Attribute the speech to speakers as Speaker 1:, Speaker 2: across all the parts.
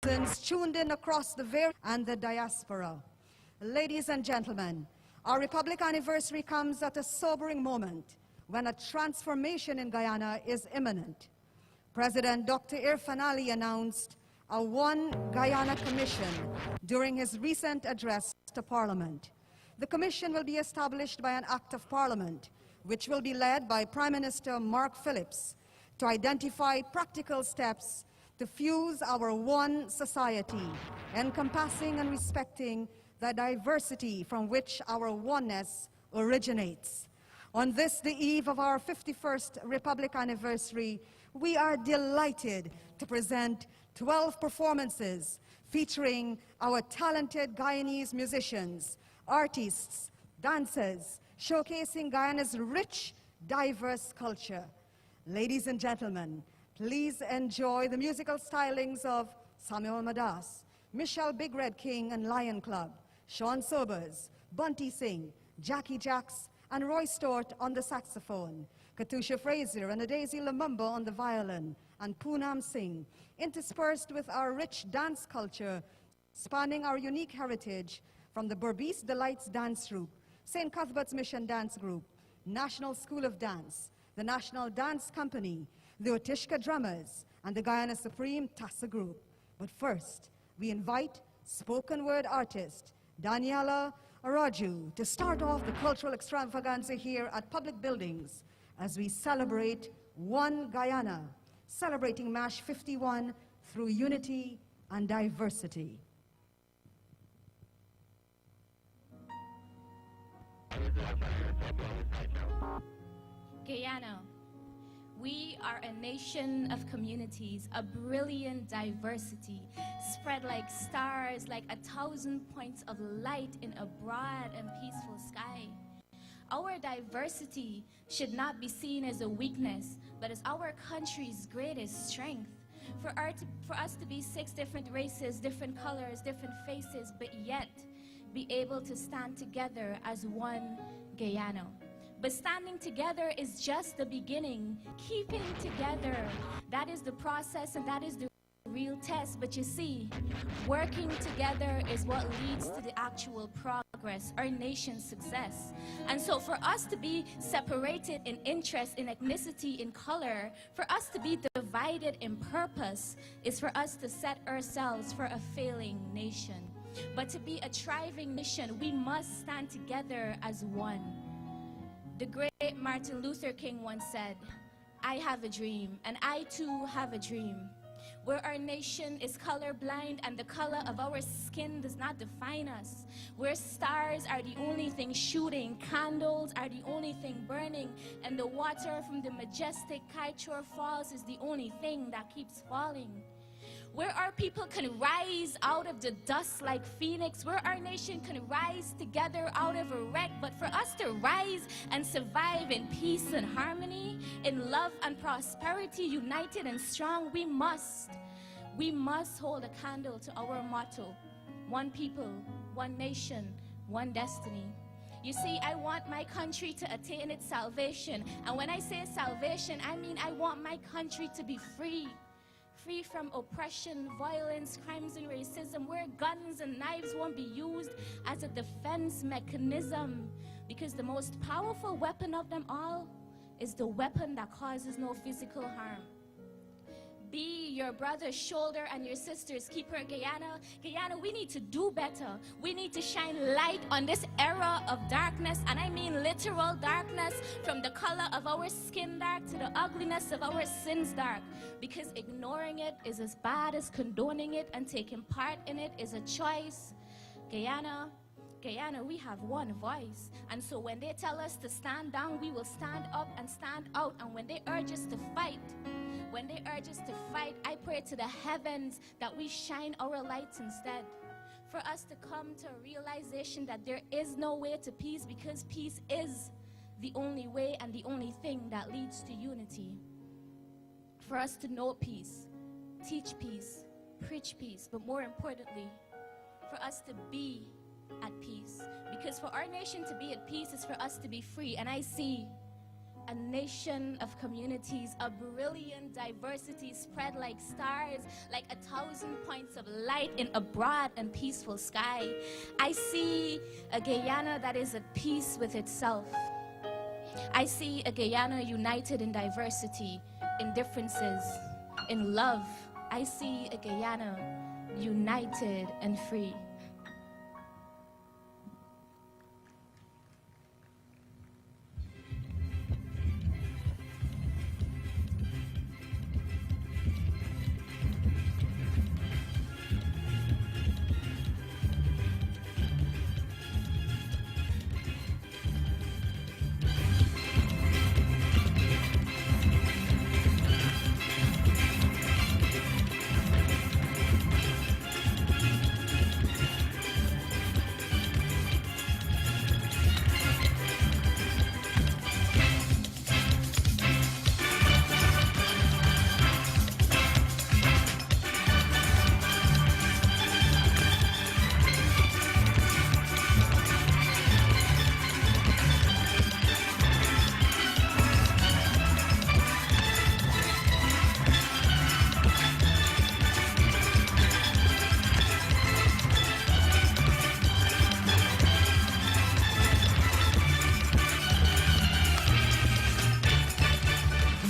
Speaker 1: tuned in across the and the diaspora. Ladies and gentlemen, our Republic anniversary comes at a sobering moment when a transformation in Guyana is imminent. President Dr. Irfan Ali announced a One Guyana Commission during his recent address to Parliament. The commission will be established by an Act of Parliament, which will be led by Prime Minister Mark Phillips, to identify practical steps to fuse our one society, encompassing and respecting the diversity from which our oneness originates. On this, the eve of our 51st Republic anniversary, we are delighted to present 12 performances featuring our talented Guyanese musicians, artists, dancers, showcasing Guyana's rich, diverse culture. Ladies and gentlemen, please enjoy the musical stylings of Samuel Madas, Michelle Big Red King and Lion Club, Sean Sobers, Bunty Singh, Jackie Jacks, and Roy Stort on the saxophone, Katusha Fraser and Daisy Lumumba on the violin, and Poonam Singh, interspersed with our rich dance culture, spanning our unique heritage from the Berbice Delights Dance Group, St. Cuthbert's Mission Dance Group, National School of Dance, the National Dance Company, the Otishka Drummers, and the Guyana Supreme Tassa Group. But first, we invite spoken word artist Daniela Araju to start off the cultural extravaganza here at Public Buildings as we celebrate One Guyana, celebrating MASH 51 through unity and diversity.
Speaker 2: Guyana. We are a nation of communities, a brilliant diversity, spread like stars, like 1,000 points of light in a broad and peaceful sky. Our diversity should not be seen as a weakness, but as our country's greatest strength. For us to be 6 different races, different colors, different faces, but yet be able to stand together as one Guyana. But standing together is just the beginning. Keeping together, that is the process and that is the real test. But you see, working together is what leads to the actual progress, our nation's success. And so for us to be separated in interest, in ethnicity, in color, for us to be divided in purpose, is for us to set ourselves for a failing nation. But to be a thriving nation, we must stand together as one. The great Martin Luther King once said, "I have a dream, and I too have a dream, where our nation is colorblind and the color of our skin does not define us, where stars are the only thing shooting, candles are the only thing burning, and the water from the majestic Kaichor Falls is the only thing that keeps falling. Where our people can rise out of the dust like phoenix, where our nation can rise together out of a wreck, but for us to rise and survive in peace and harmony, in love and prosperity, united and strong, we must hold a candle to our motto: one people, one nation, one destiny." You see, I want my country to attain its salvation, and when I say salvation, I mean I want my country to be free. Free from oppression, violence, crimes, and racism, where guns and knives won't be used as a defense mechanism, because the most powerful weapon of them all is the weapon that causes no physical harm. Be your brother's shoulder and your sister's keeper. Guyana, we need to do better. We need to shine light on this era of darkness, and I mean literal darkness, from the color of our skin dark to the ugliness of our sins dark, because ignoring it is as bad as condoning it, and taking part in it is a choice. Guyana, we have one voice, and so when they tell us to stand down, we will stand up and stand out. And when they urge us to fight, I pray to the heavens that we shine our lights instead. For us to come to a realization that there is no way to peace, because peace is the only way and the only thing that leads to unity. For us to know peace, teach peace, preach peace, but more importantly, for us to be at peace. Because for our nation to be at peace is for us to be free. And I see a nation of communities, a brilliant diversity spread like stars, like 1,000 points of light in a broad and peaceful sky. I see a Guyana that is at peace with itself. I see a Guyana united in diversity, in differences, in love. I see a Guyana united and free.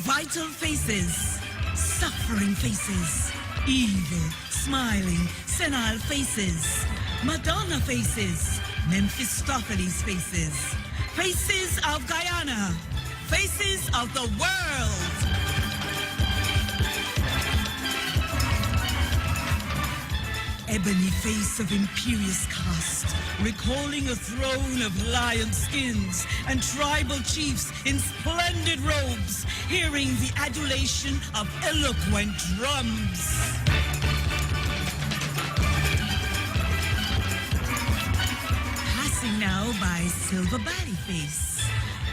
Speaker 3: Vital faces, suffering faces, evil, smiling, senile faces, Madonna faces, Mephistopheles faces, faces of Guyana, faces of the world. Ebony face of imperious caste, recalling a throne of lion skins and tribal chiefs in splendid robes, hearing the adulation of eloquent drums. Passing now by silver body face,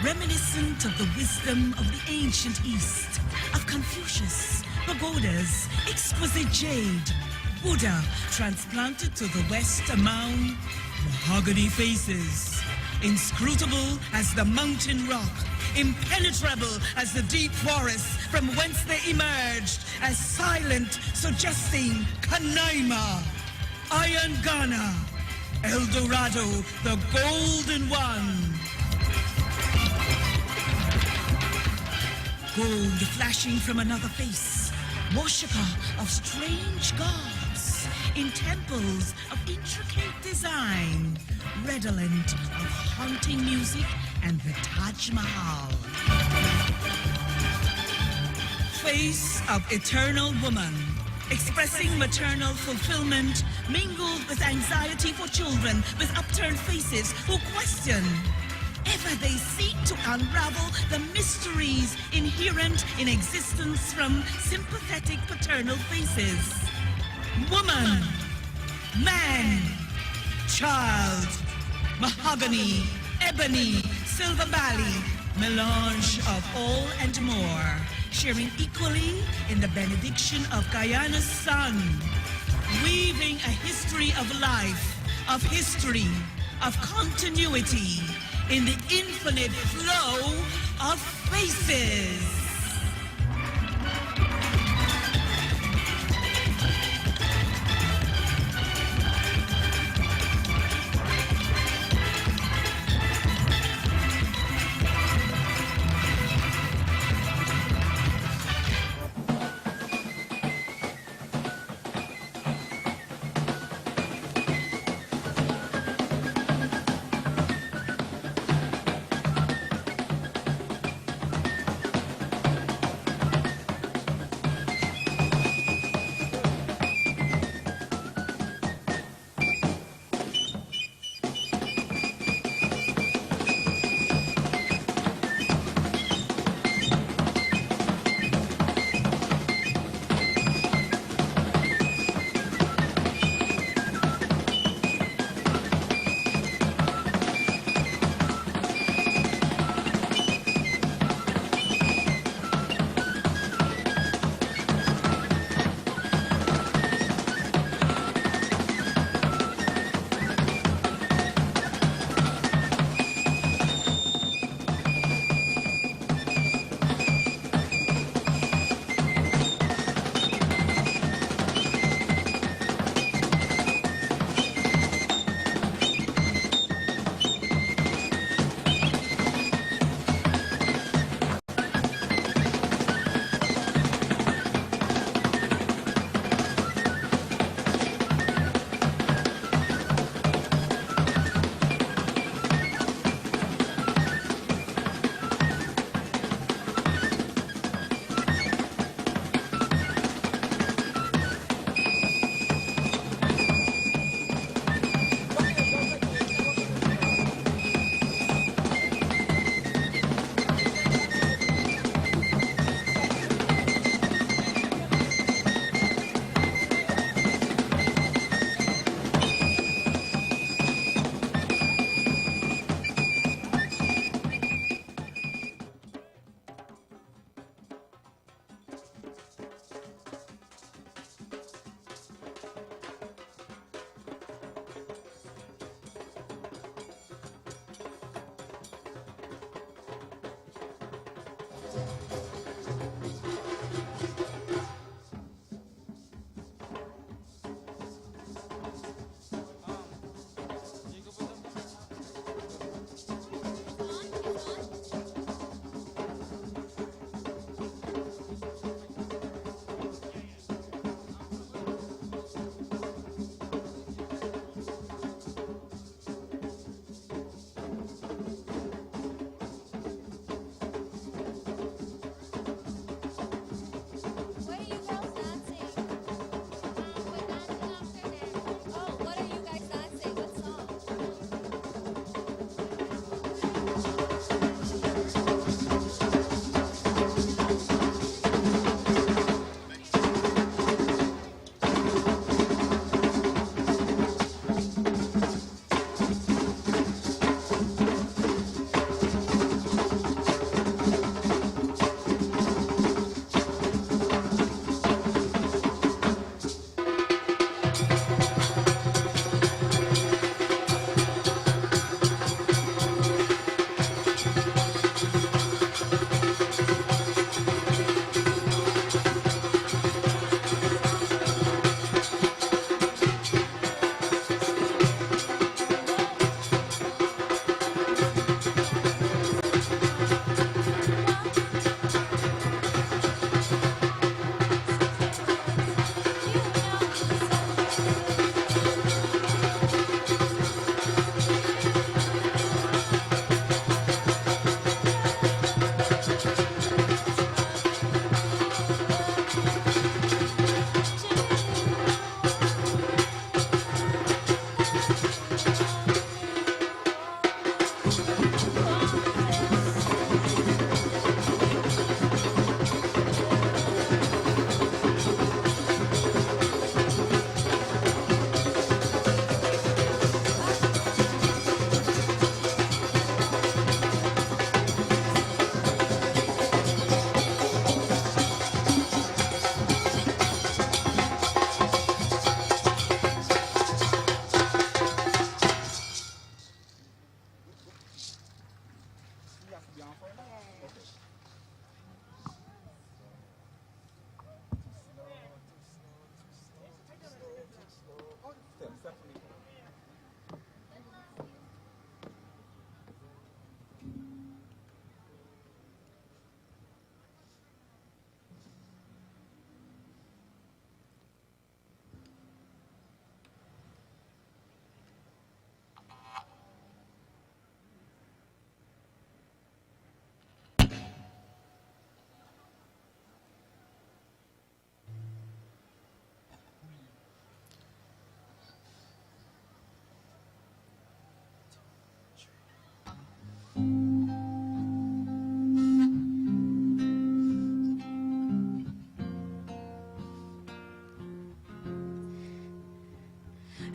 Speaker 3: reminiscent of the wisdom of the ancient East, of Confucius, pagodas, exquisite jade, Buddha transplanted to the West among mahogany faces, inscrutable as the mountain rock, impenetrable as the deep forest from whence they emerged, as silent, suggesting Canaima, Iron Ghana, El Dorado, the Golden One. Gold flashing from another face, worshipper of strange gods, in temples of intricate design, redolent of haunting music and the Taj Mahal. Face of eternal woman, expressing maternal fulfillment, mingled with anxiety for children, with upturned faces who question. Ever they seek to unravel the mysteries inherent in existence from sympathetic paternal faces. Woman, man, child, mahogany, ebony, silver valley, melange of all and more, sharing equally in the benediction of Guyana's sun, weaving a history of life, of history, of continuity, in the infinite flow of faces.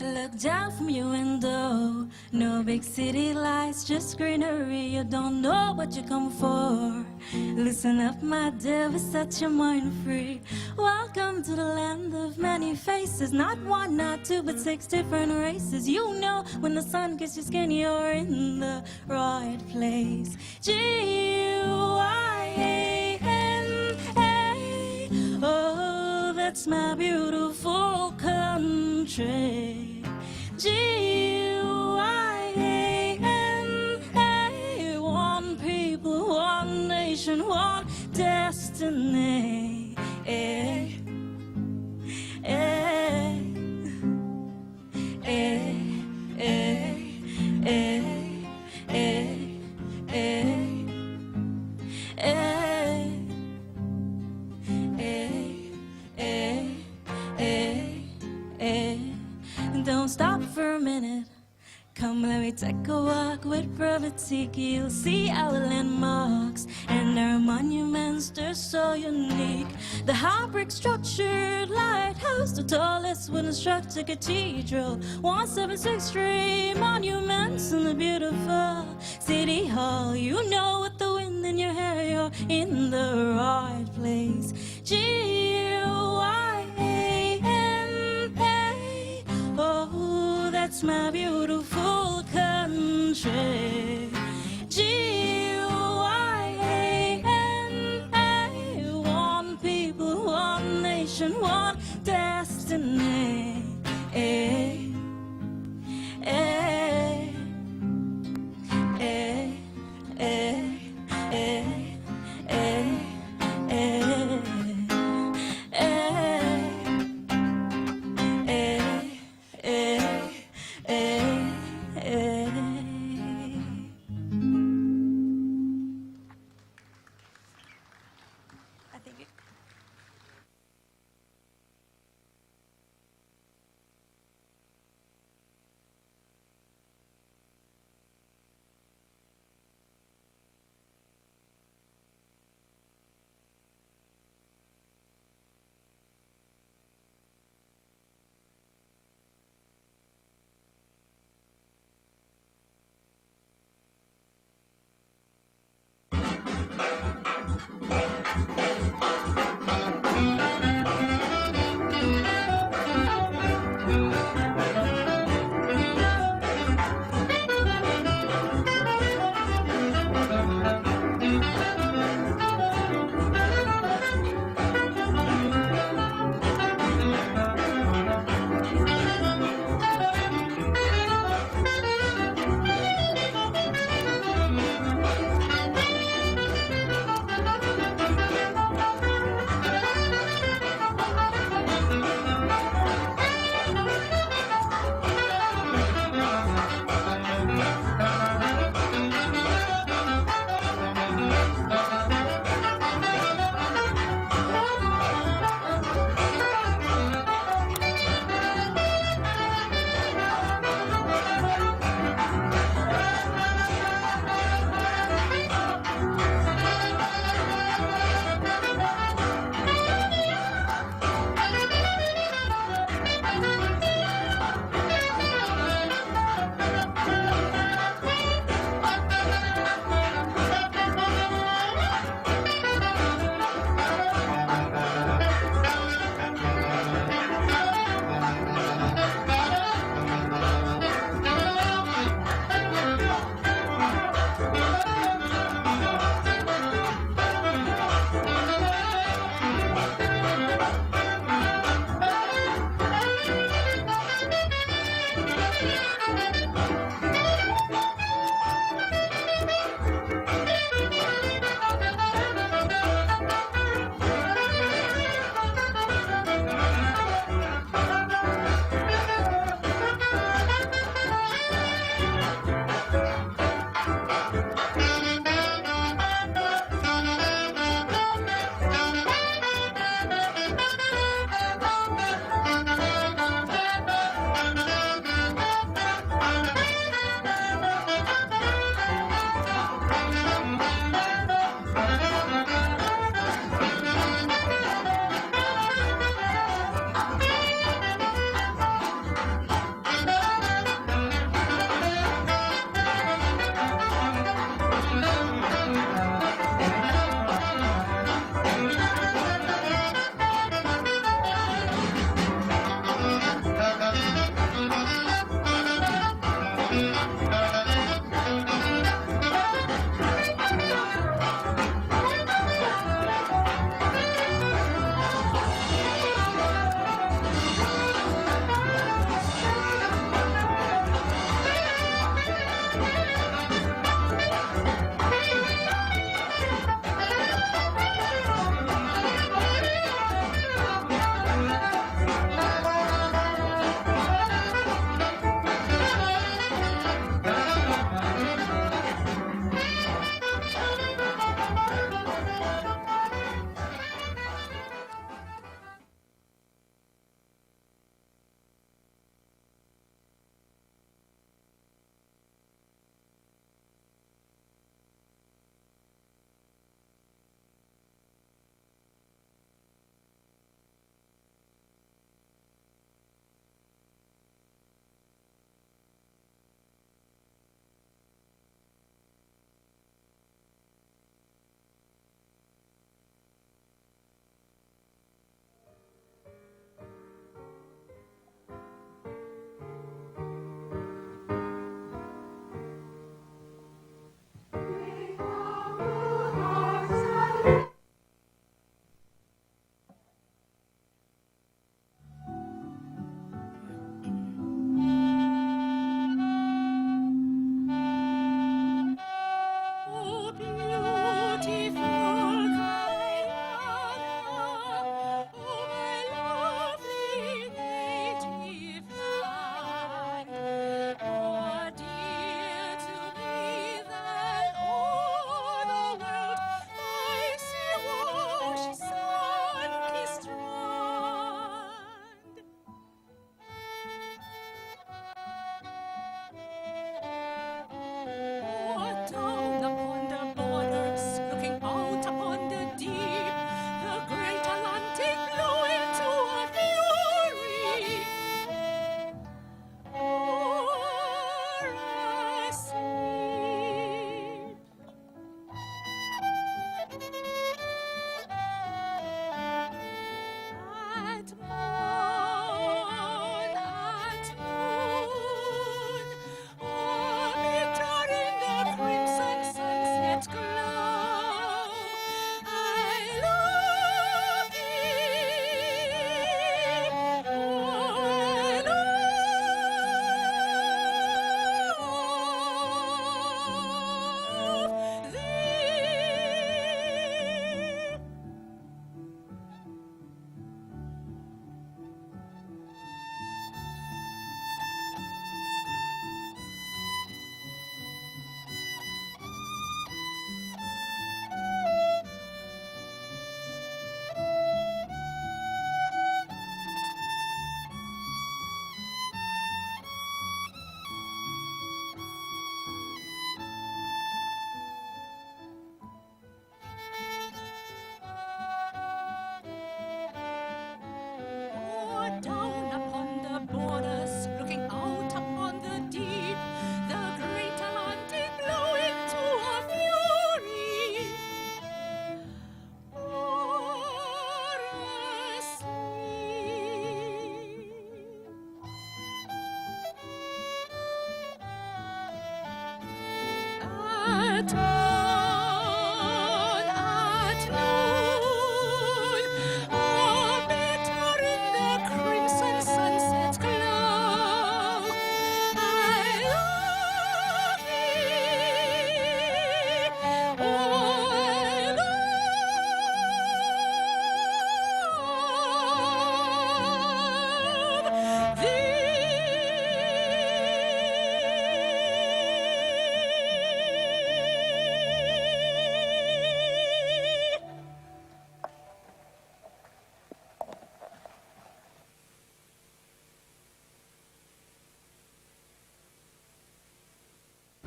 Speaker 4: Look down from your window, no big city lights, just greenery. You don't know what you come for. Listen up, my dear, set your mind free. Welcome to the land of many faces. Not one, not two, but 6 different races. You know when the sun gets your skin, you're in the right place. G-U-I-A-N-A. Oh, that's my beautiful country. G-U-I-A-N-A. One people, one nation, one destiny. Don't stop for a minute. Come, let me take a walk with Brevity. You'll see our landmarks and our monuments, they're so unique. The high-brick structured lighthouse, the tallest wooden structured cathedral, 176th Street monuments, and the beautiful City Hall. You know, with the wind in your hair, you're in the right place. G-U-I-A-N-A. Oh, that's my beautiful country. G-U-I-A-N-A. One people, one nation, one destiny.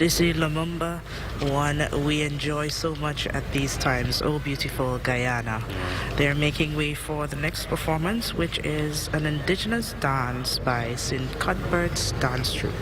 Speaker 5: This is Lumumba, one we enjoy so much at these times, oh beautiful Guyana. They're making way for the next performance, which is an indigenous dance by St. Cuthbert's Dance Troupe.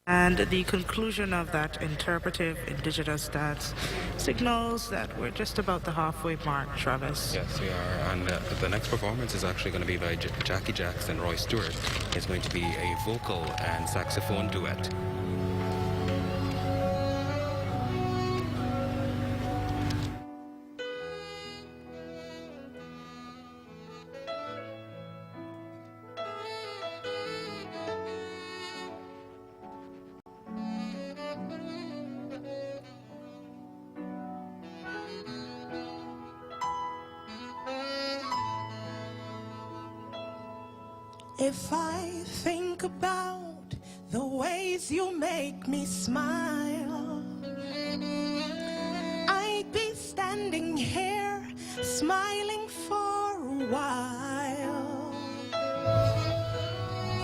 Speaker 5: And the conclusion of that interpretive indigenous dance signals that we're just about the halfway mark, Travis.
Speaker 6: Yes, we are. And the next performance is actually going to be by Jackie Jacks and Roy Stewart. It's going to be a vocal and saxophone duet.
Speaker 7: If I think about the ways you make me smile, I'd be standing here smiling for a while.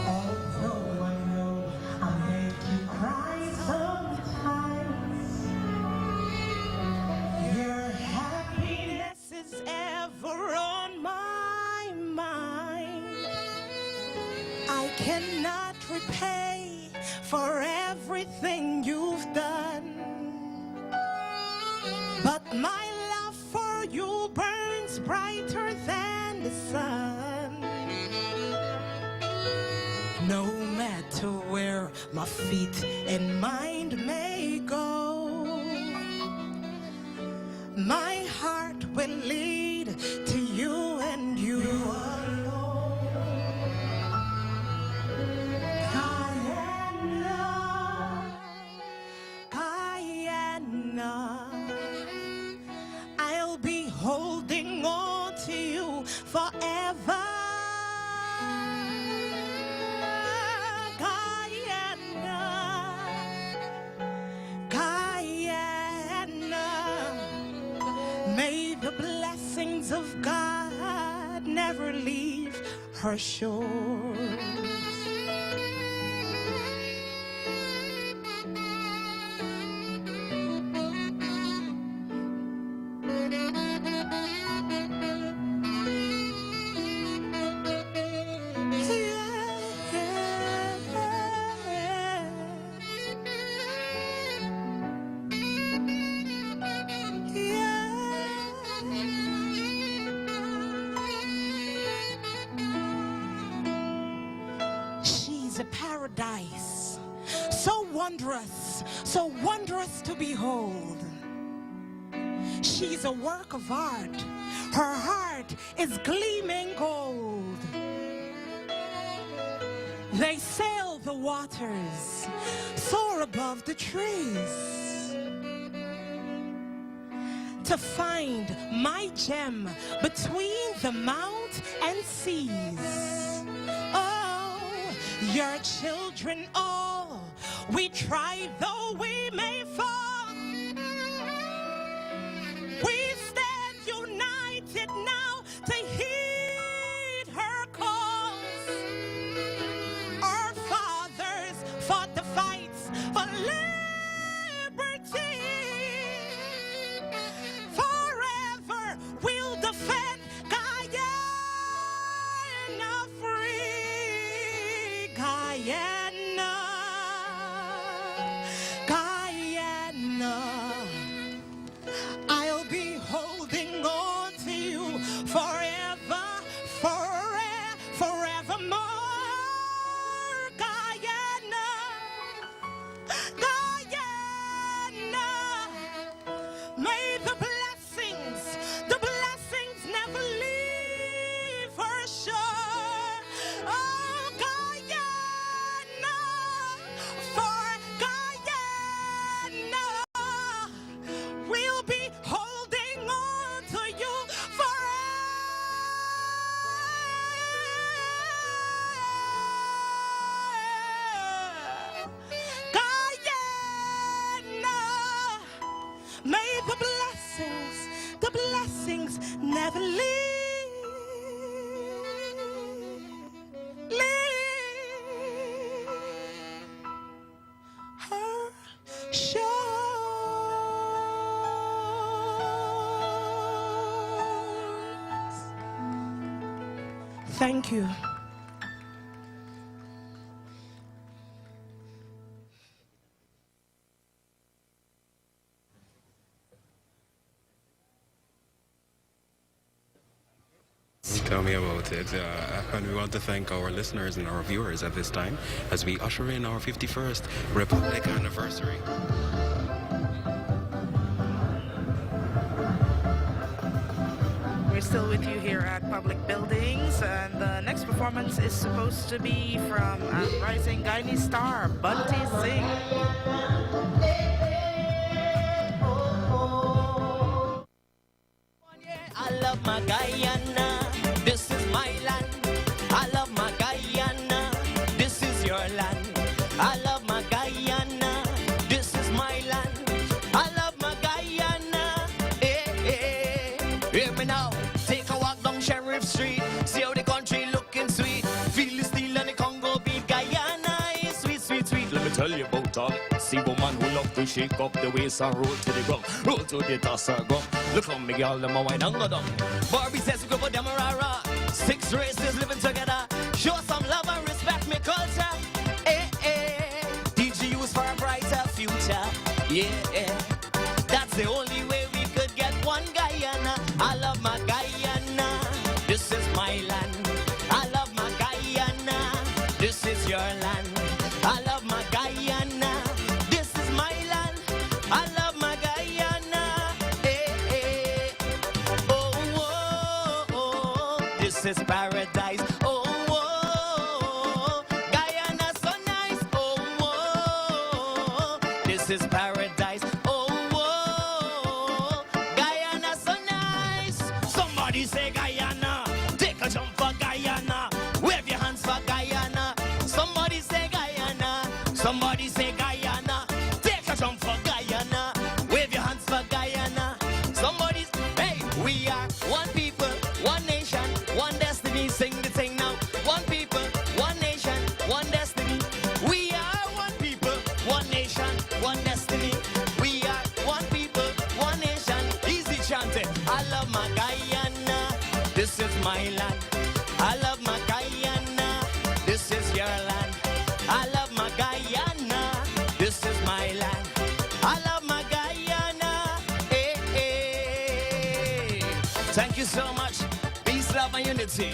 Speaker 7: Although I know I make you cry sometimes, your happiness is ever on my mind. I cannot repay for everything you've done, but my love for you burns brighter than the sun. No matter where my feet and mind may go, my heart will lead to you and you alone. I'll be holding on to you forever. Guyana, Guyana, may the blessings of God never leave her shores. She's a paradise, so wondrous to behold. She's a work of art, her heart is gleaming gold. They sail the waters, soar above the trees, to find my gem between the mount and seas. Oh, your children all, we try though we may fall. We stand united now to heed her calls. Our fathers fought the fights for liberty. Forever we'll defend Guyana free. Guyana, Guyana, I'll be holding on to you forever, forevermore. Guyana, Guyana, may the blessings never leave her shore. Oh, Guyana, for Guyana, we'll be holding on to you forever. Guyana, may the blessings never leave her shores. Thank you.
Speaker 6: Tell me about it. And we want to thank our listeners and our viewers at this time as we usher in our 51st Republic anniversary.
Speaker 5: We're still with you here at Public Buildings, and the next performance is supposed to be from rising Guyanese star Bunty Singh.
Speaker 8: I love my Guyana, this is my land. I love my Guyana, this is your land. I love my Guyana, this is my land. I love my Guyana, Hear me now, take a walk down Sheriff Street, see how the country looking sweet. Feel the steel and the Congo beat. Guyana is sweet, sweet, sweet. Let me tell you about all. See woman who love to shake up the waist and roll to the ground, roll to the tosser gum. Look how me girl them a wine and go down. Barbie says we go for them rah. 6 races living together. Show some love and respect me culture. DGU's for a brighter future. Yeah, that's the only way we could get one Guyana. I love my Guyana, this is my land. I love my Guyana, this is your land. I love my Guyana, this is my land. I love my Guyana, oh, this is paradise. Oh, Guyana so nice. Oh, this is paradise. Oh, Guyana so nice. Somebody say Guyana, take a jump for Guyana, wave your hands for Guyana. Somebody say Guyana, somebody say Guyana, take a jump for Guyana, wave your hands for Guyana. Somebody's, hey, we are one people, one nation, one destiny. Sing the thing now. One people, one nation, one destiny. We are one people, one nation, one destiny. We are one people, one nation. Easy chanting. I love my Guyana, this is my land. I love my Guyana, this is your land. I love my Guyana, this is my land. I love my Guyana, Thank you so much. Peace, love, and unity.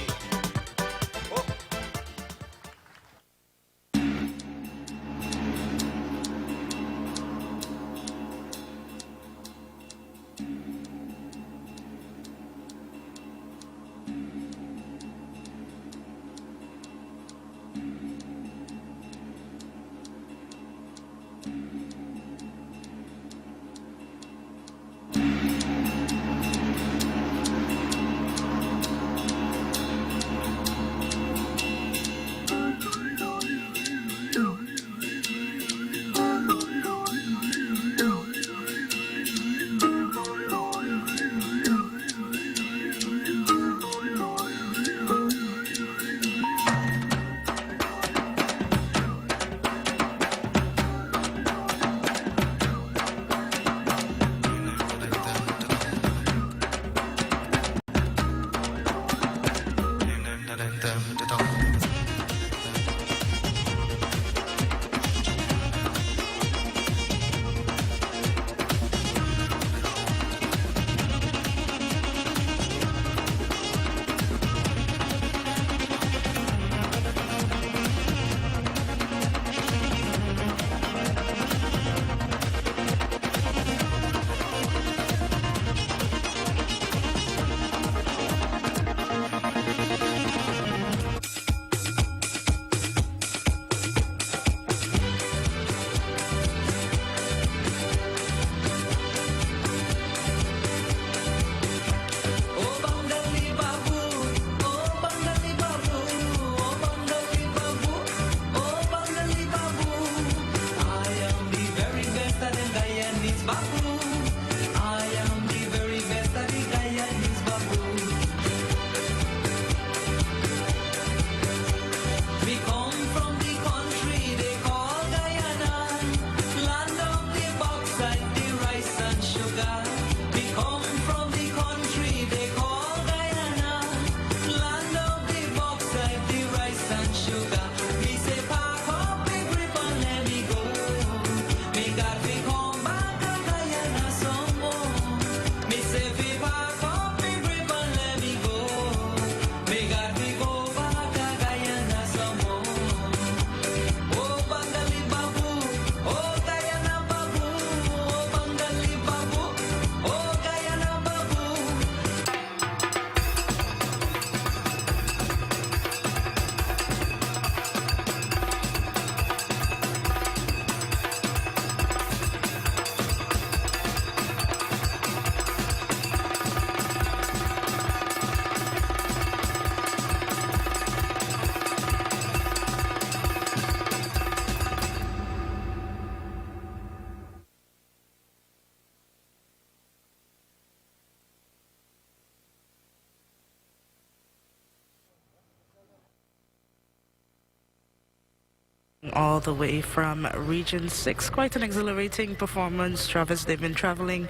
Speaker 5: all the way from Region 6. Quite an exhilarating performance. Travis, they've been traveling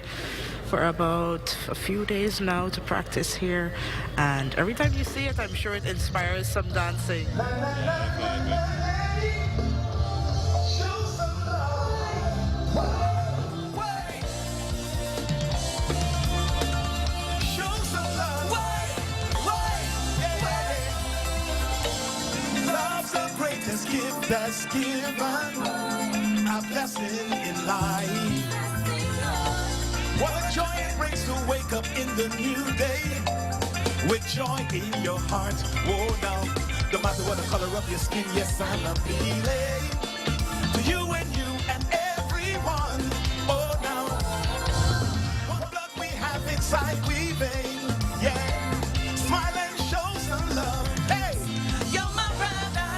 Speaker 5: for about a few days now to practice here, and every time you see it, I'm sure it inspires some dancing.
Speaker 7: Gift that's given a blessing in life. What a joy it brings to wake up in the new day with joy in your heart. Oh, now, no matter what the color of your skin, yes, I'm appealing to you and everyone. Oh, now, what blood we have inside, we vein. Yeah, smile and show some love. Hey, you're my brother.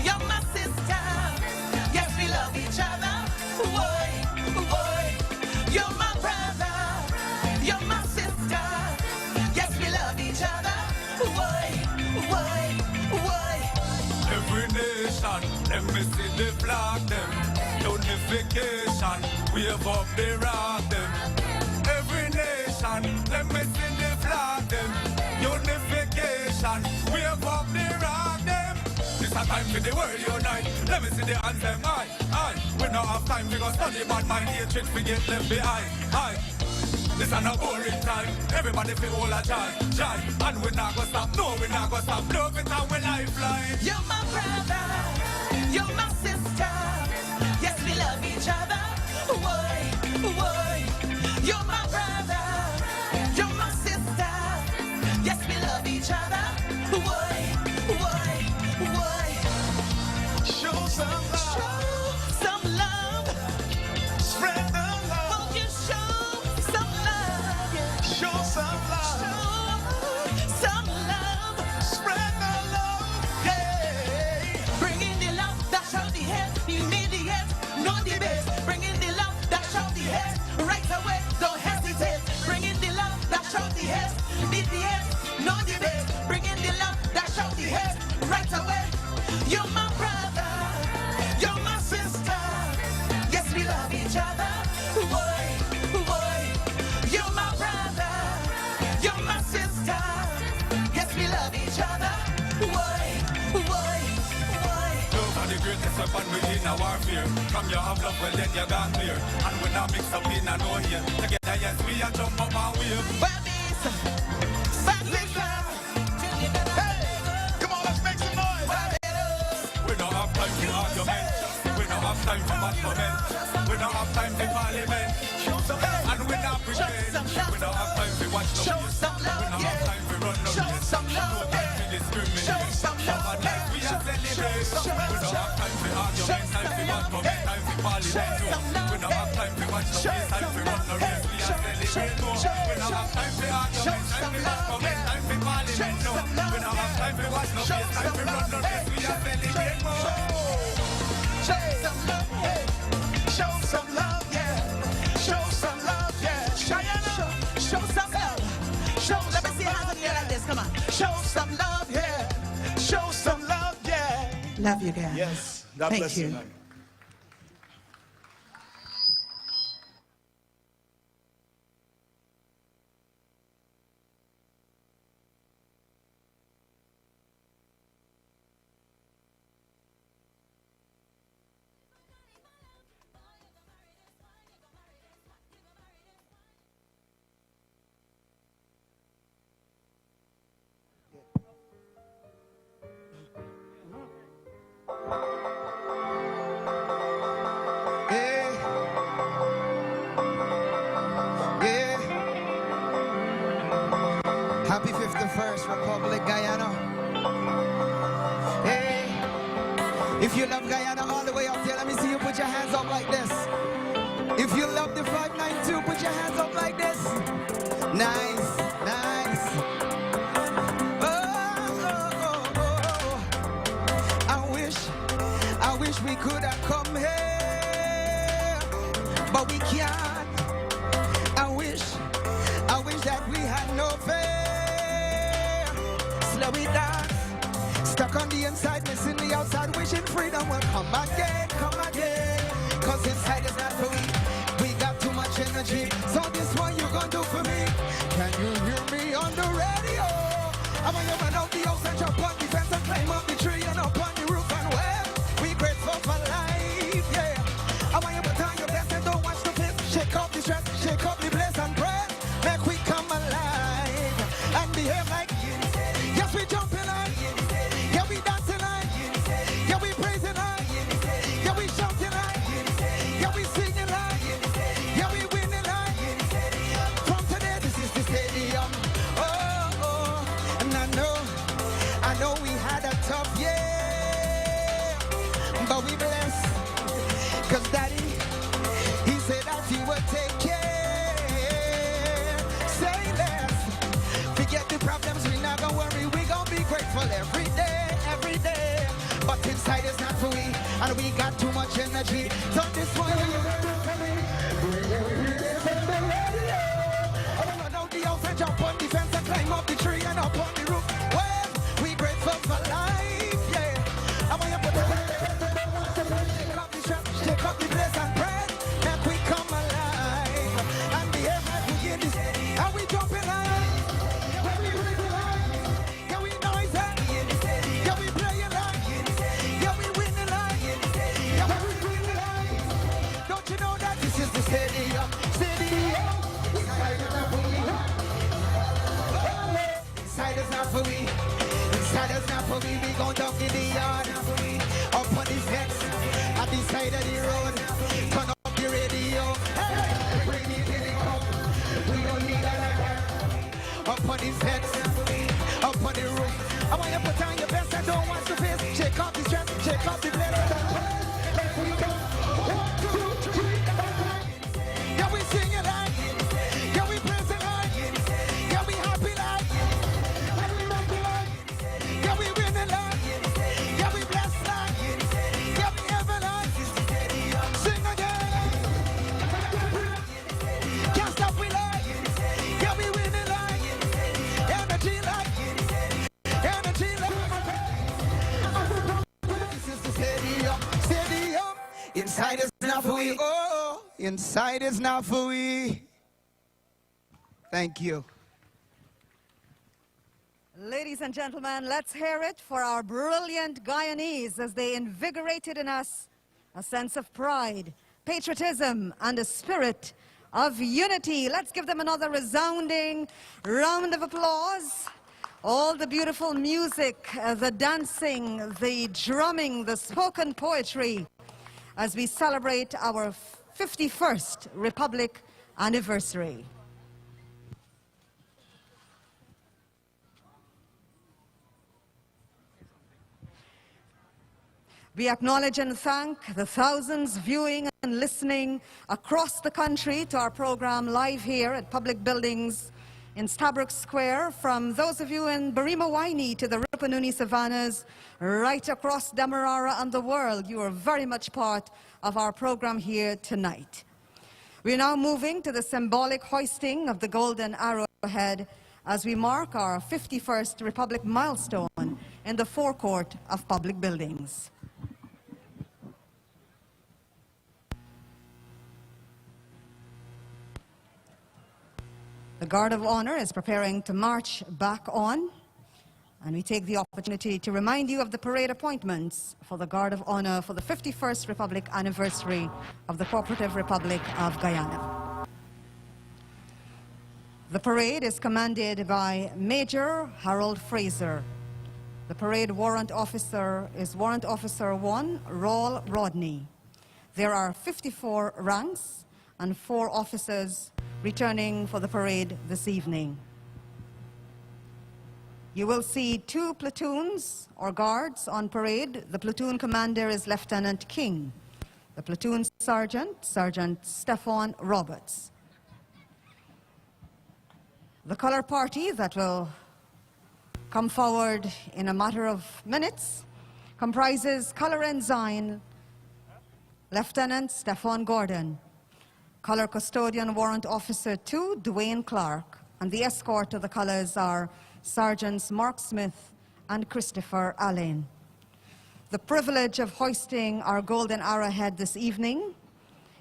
Speaker 7: You're my sister. Yes, we love each other. Boy, boy. You're my brother. You're my sister. Yes, we love each other. Boy, boy, boy.
Speaker 9: Every nation, let me see the flag them. Unification, wave up the rock them. Every nation, let me see the flag them. Unification, wave up the rock them. This a time for the world unite. Let me see the anthem. Aye. We don't have time to go study, but my hatred we get left behind. Aye. This a no boring time. Everybody feel all a joy. And we not gonna stop. No, we not gonna stop. Love it and we lifeline.
Speaker 7: You're my brother. You're my sister. Yes, we love each other. Boy. You're my brother. You're my sister. Yes, we love each other. Boy. Show some love. Show some love. Spread the love. Won't you show some love? Yeah. Show some love. Show some love. Spread the love. Hey. Bring in the love that shall the head. Immediate, no debate. Bring in the love that shall the head. Right away, don't hesitate. Bring in the love that shall the head. Immediate, no debate. Bring in the love that shall the head. Right away. You're my brother. You're my sister. Yes, we love each other. Boy. You're my brother. You're my sister. Yes, we love each other. Boy.
Speaker 9: Love are the greatest weapon within our warfare. Come you have love, well then you got clear. And we not mix up in and no here. Together, yes, we are jump up and wave.
Speaker 7: Well, hey, come on, let's make some noise.
Speaker 9: We don't have time for argument. We don't have time for argument. We don't have time for parliament. And we not pretend. We don't have time for watch no face. We don't have time for run no race. No time for discriminate. Our life we are celebrate. We don't have time for argument. Time for argument. Time for parliament. We don't have time for watch no face. Time for run no race. We are celebrate. We don't have time for argument. Time for argument. Time for parliament. We don't have time for watch no face. Time for run no race. We are celebrate.
Speaker 7: Show some love, yeah. Show some love, yeah. Cheyenne, show some love. Let me see hands on the air like this. Come on. Show some love, yeah. Show some love, yeah.
Speaker 10: Love you guys.
Speaker 7: Yes. God
Speaker 10: Thank
Speaker 7: bless
Speaker 10: you.
Speaker 7: you.
Speaker 11: Happy 51st Republic, Guyana. Hey, if you love Guyana all the way up there, let me see you put your hands up like this. If you love the 592, put your hands up like this. Nice. I wish we could have come here, but we can't. I wish that we had no fear. Slow it down, Stuck on the inside, missing the outside, wishing freedom will come again, come again. Cause inside is not for we got too much energy. So this one you gonna do for me. Can you hear me on the radio? I want you to run out the house and jump on the fence and climb up the tree and up on the roof and well, we grateful for life, yeah. I want you to put on your best and don't watch the film. Shake up the stress, shake up the place and breath. Make we come alive and behave like yes, we jumping like yeah, we dancing like yeah, we praising like yeah, we shouting like yeah, we singing like yeah, we winning like from today this is the stadium. Oh, and I know we had a tough year, but we blessed cause Daddy, he said that he would take care. Say less, forget the problems, we not gonna worry, we gonna be grateful every day, every day. But inside is not for we, and we got too much energy. So this one you I wanna know the house and jump on the fence and climb up the tree and up on the roof. Well, we grateful for life, yeah. I want you to put shake up the stress, shake up the place and bread. Make we come alive and behave like we in this. And we jumping like, yeah, we breathing like, yeah, we noisy, yeah, we playing like, yeah, we winning like, yeah, we winning like. Don't you know that this is the stadium? Stadium. Inside is not for we. Inside is not for we. We gon' dunk in the yard. Up on the fence, at the side of the road. Turn up the radio. Hey, bring it in the cup. We don't need that like that. Up on the fence, up on the roof. I want you to put on your best and don't watch the face. Shake off the stress, shake off the blame. Yeah, we sing it like, yeah, we praise it like, yeah, we happy like, yeah, we make it like, yeah, we win it like, yeah, we bless like, yeah, we ever like, sing again, can't stop we like, yeah, we win it like, energy like, energy like, this is the stadium, stadium, inside is not for we, oh, inside is not for we. Thank you.
Speaker 1: Ladies and gentlemen, let's hear it for our brilliant Guyanese as they invigorated in us a sense of pride, patriotism, and a spirit of unity. Let's give them another resounding round of applause. All the beautiful music, the dancing, the drumming, the spoken poetry as we celebrate our 51st Republic anniversary. We acknowledge and thank the thousands viewing and listening across the country to our program live here at public buildings in Stabrook Square, from those of you in Barima Waini to the Rupununi Savannas, right across Demerara and the world. You are very much part of our program here tonight. We're now moving to the symbolic hoisting of the golden arrowhead as we mark our 51st Republic milestone in the forecourt of public buildings. The Guard of Honor is preparing to march back on, and we take the opportunity to remind you of the parade appointments for the Guard of Honor for the 51st Republic anniversary of the Cooperative Republic of Guyana. The parade is commanded by Major Harold Fraser. The parade warrant officer is Warrant Officer 1, Raul Rodney. There are 54 ranks and 4 officers returning for the parade this evening. You will see 2 platoons or guards on parade. The platoon commander is Lieutenant King. The platoon sergeant, Sergeant Stefan Roberts. The color party that will come forward in a matter of minutes comprises Color Ensign Lieutenant Stefan Gordon, Color Custodian Warrant Officer 2, Dwayne Clark, and the escort of the colors are Sergeants Mark Smith and Christopher Allen. The privilege of hoisting our golden arrowhead this evening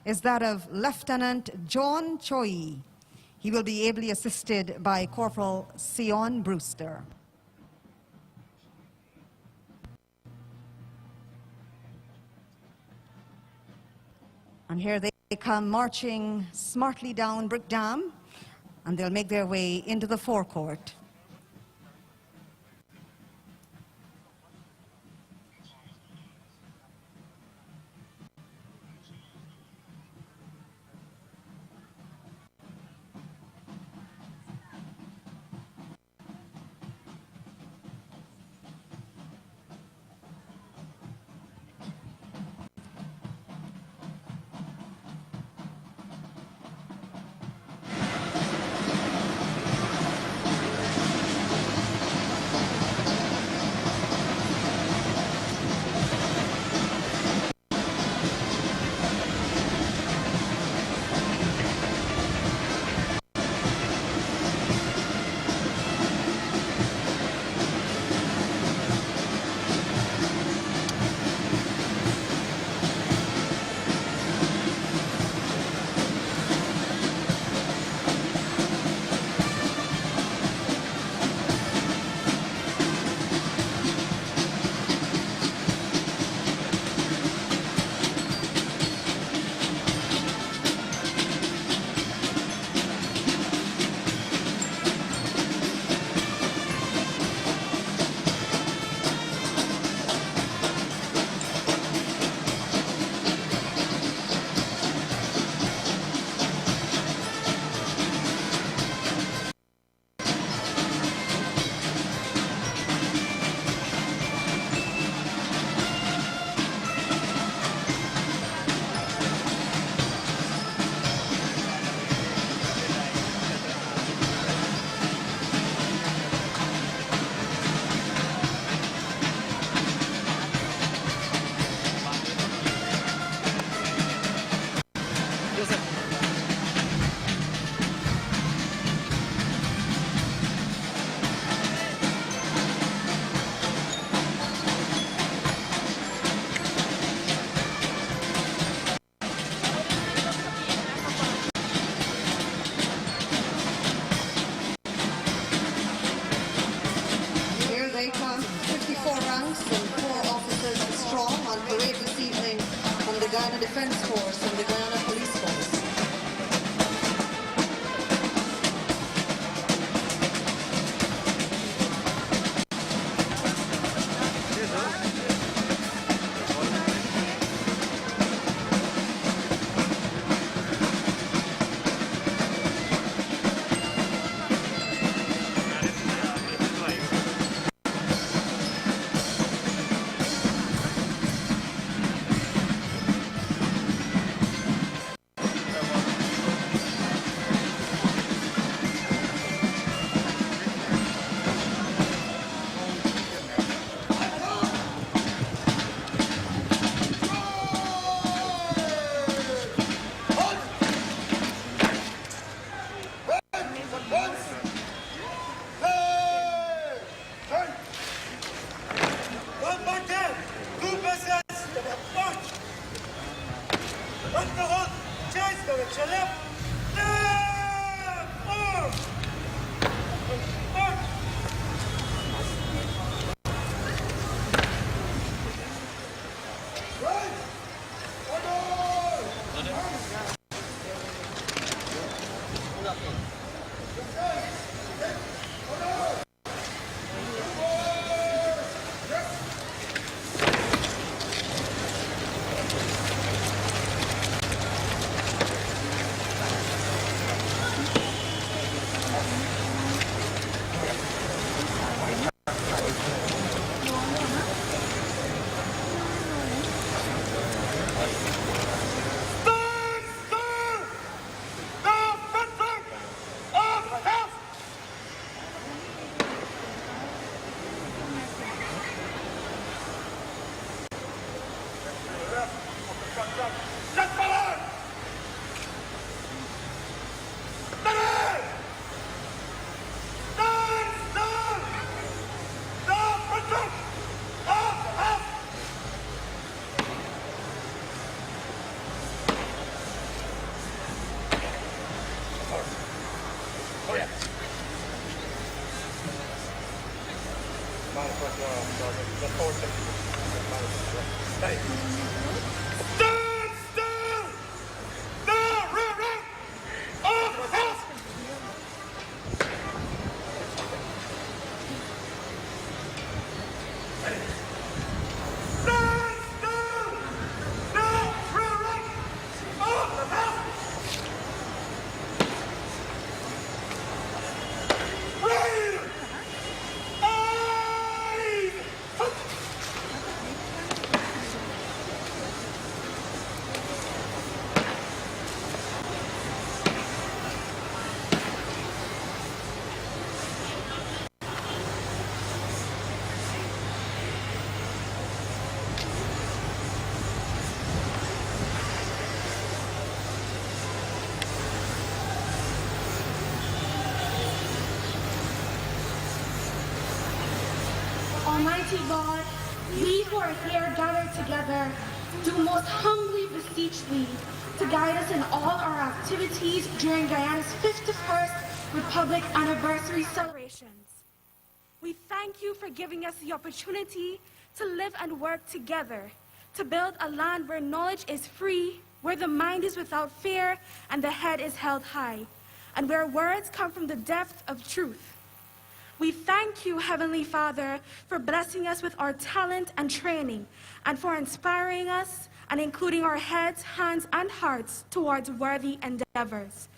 Speaker 1: is that of Lieutenant John Choi. He will be ably assisted by Corporal Sion Brewster. And here they come marching smartly down Brick Dam, and they'll make their way into the forecourt. Here they come, 54 ranks and 4 officers strong on parade this evening from the Guyana Defense Force and the Guyana Police Force.
Speaker 10: Almighty God, we who are here gathered together do most humbly beseech thee to guide us in all our activities during Guyana's 51st Republic Anniversary celebrations. We thank you for giving us the opportunity to live and work together, to build a land where knowledge is free, where the mind is without fear and the head is held high, and where words come from the depth of truth. We thank you, Heavenly Father, for blessing us with our talent and training, and for inspiring us and including our heads, hands, and hearts towards worthy endeavors.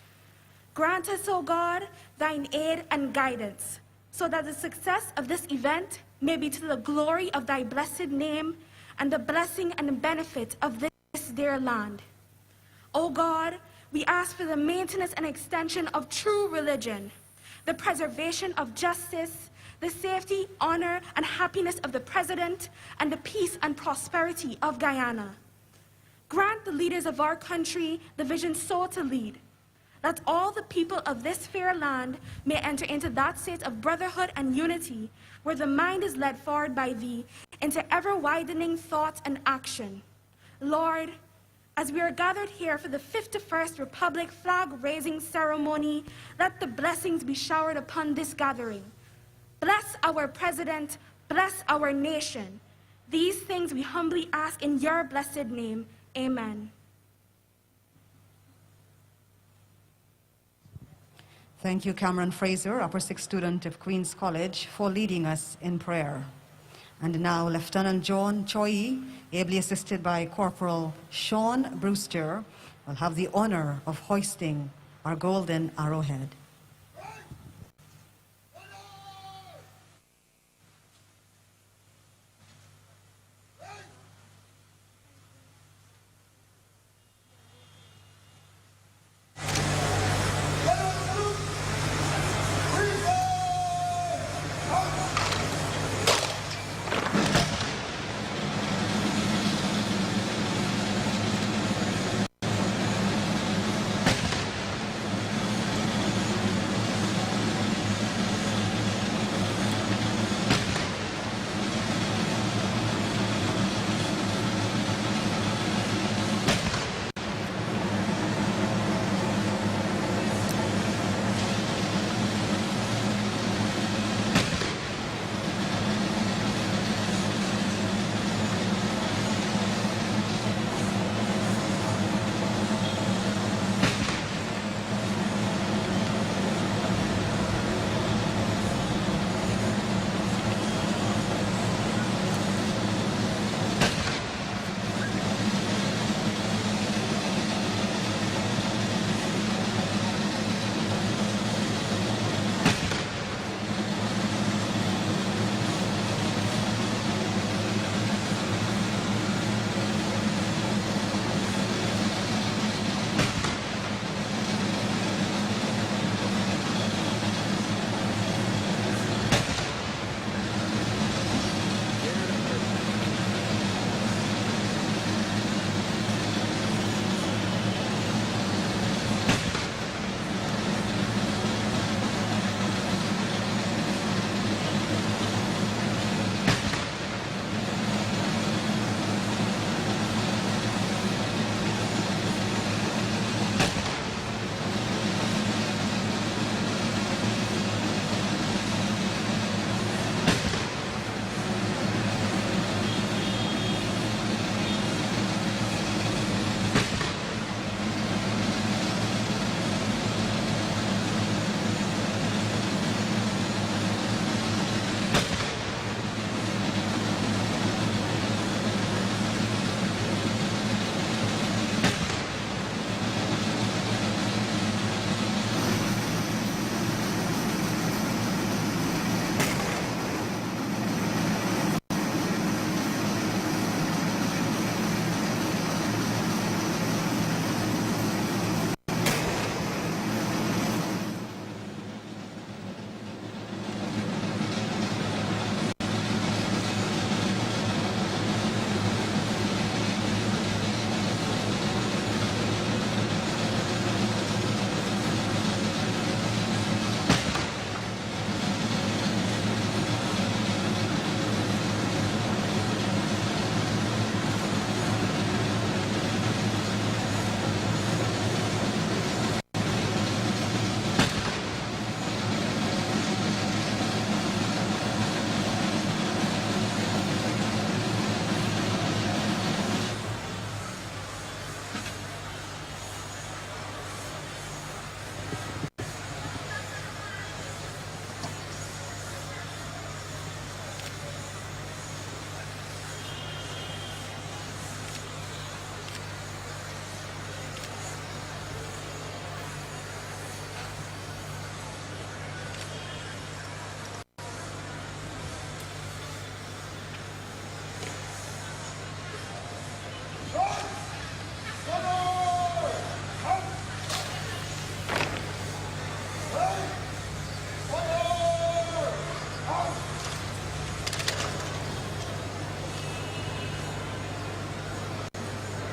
Speaker 10: Grant us, O God, thine aid and guidance, so that the success of this event may be to the glory of thy blessed name and the blessing and benefit of this dear land. O God, we ask for the maintenance and extension of true religion, the preservation of justice, the safety, honor, and happiness of the President, and the peace and prosperity of Guyana. Grant the leaders of our country the vision so to lead, that all the people of this fair land may enter into that state of brotherhood and unity, where the mind is led forward by thee into ever-widening thought and action. Lord, as we are gathered here for the 51st Republic flag-raising ceremony, let the blessings be showered upon this gathering. Bless our President, bless our nation. These things we humbly ask in your blessed name. Amen.
Speaker 1: Thank you, Cameron Fraser, Upper Sixth student of Queen's College, for leading us in prayer. And now, Lieutenant John Choi, ably assisted by Corporal Sean Brewster, will have the honor of hoisting our golden arrowhead.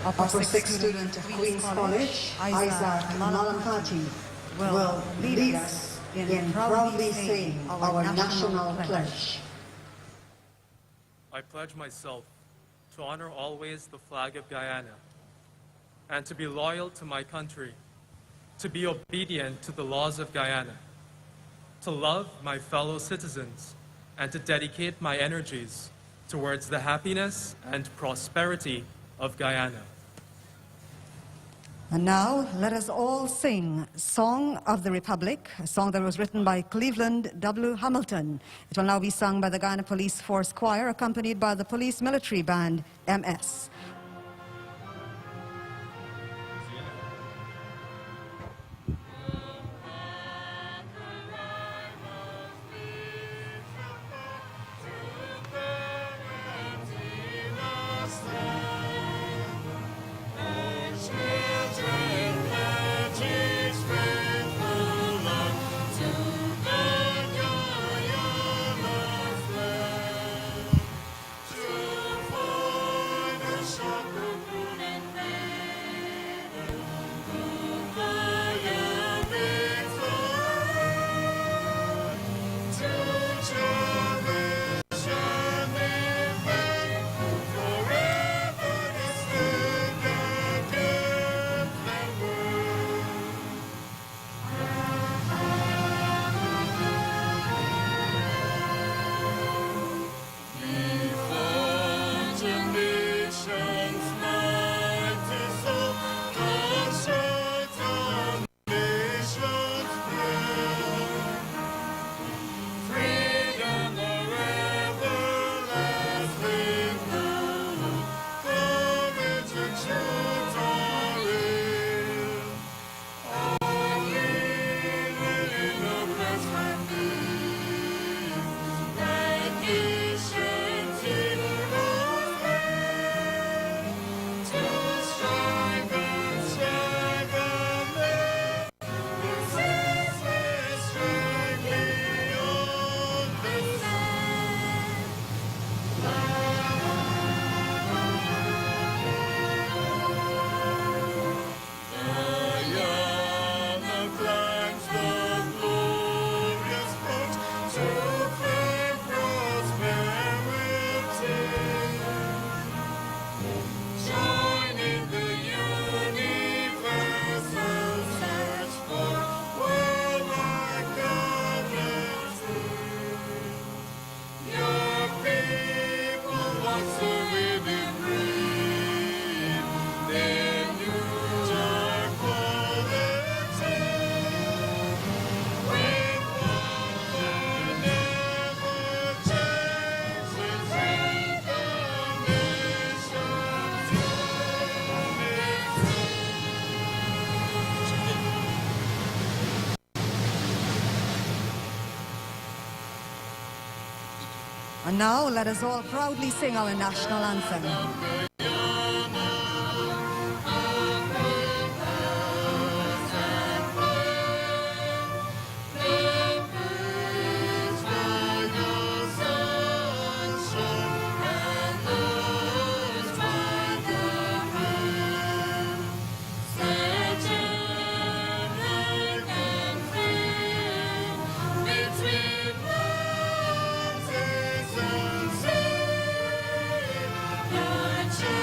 Speaker 1: Upper Sixth student of Queen's College, Isaac Malampati, will lead us in proudly saying our national pledge.
Speaker 12: I pledge myself to honor always the flag of Guyana and to be loyal to my country, to be obedient to the laws of Guyana, to love my fellow citizens, and to dedicate my energies towards the happiness and prosperity of Guyana.
Speaker 1: And now, let us all sing Song of the Republic, a song that was written by Cleveland W. Hamilton. It will now be sung by the Guyana Police Force Choir, accompanied by the Police Military Band, MS. And now, let us all proudly sing our national anthem.
Speaker 13: Your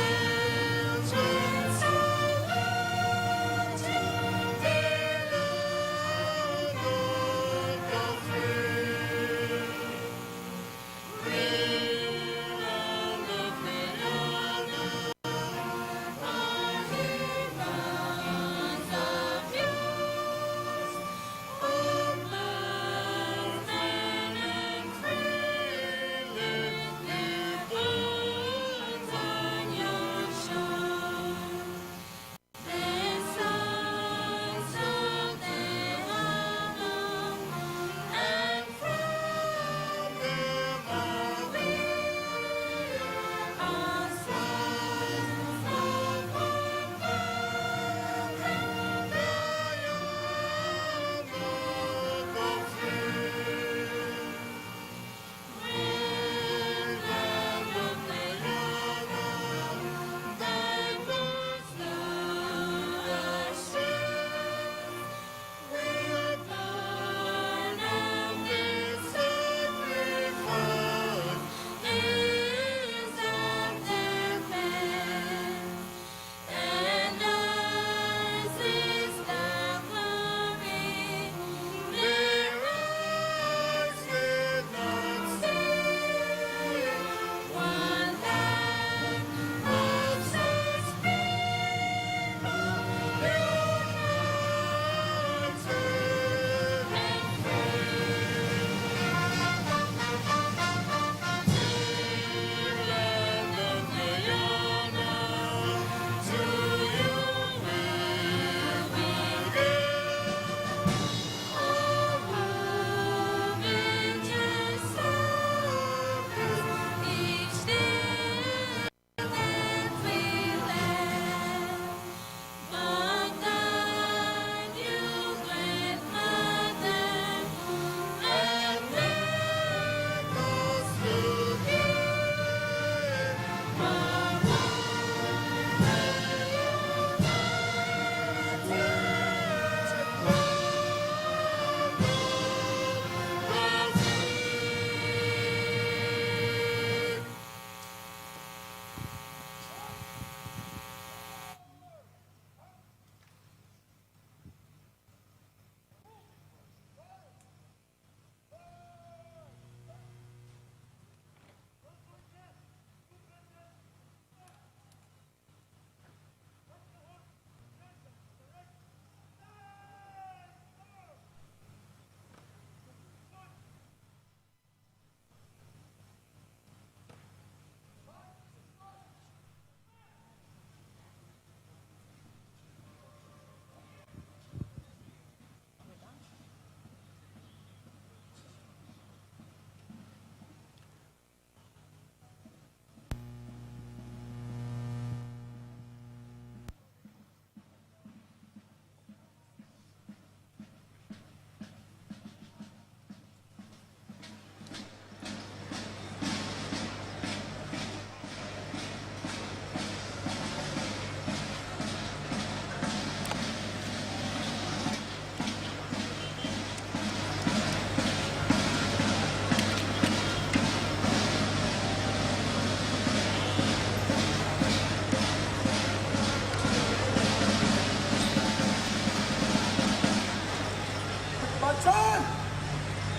Speaker 9: Attention!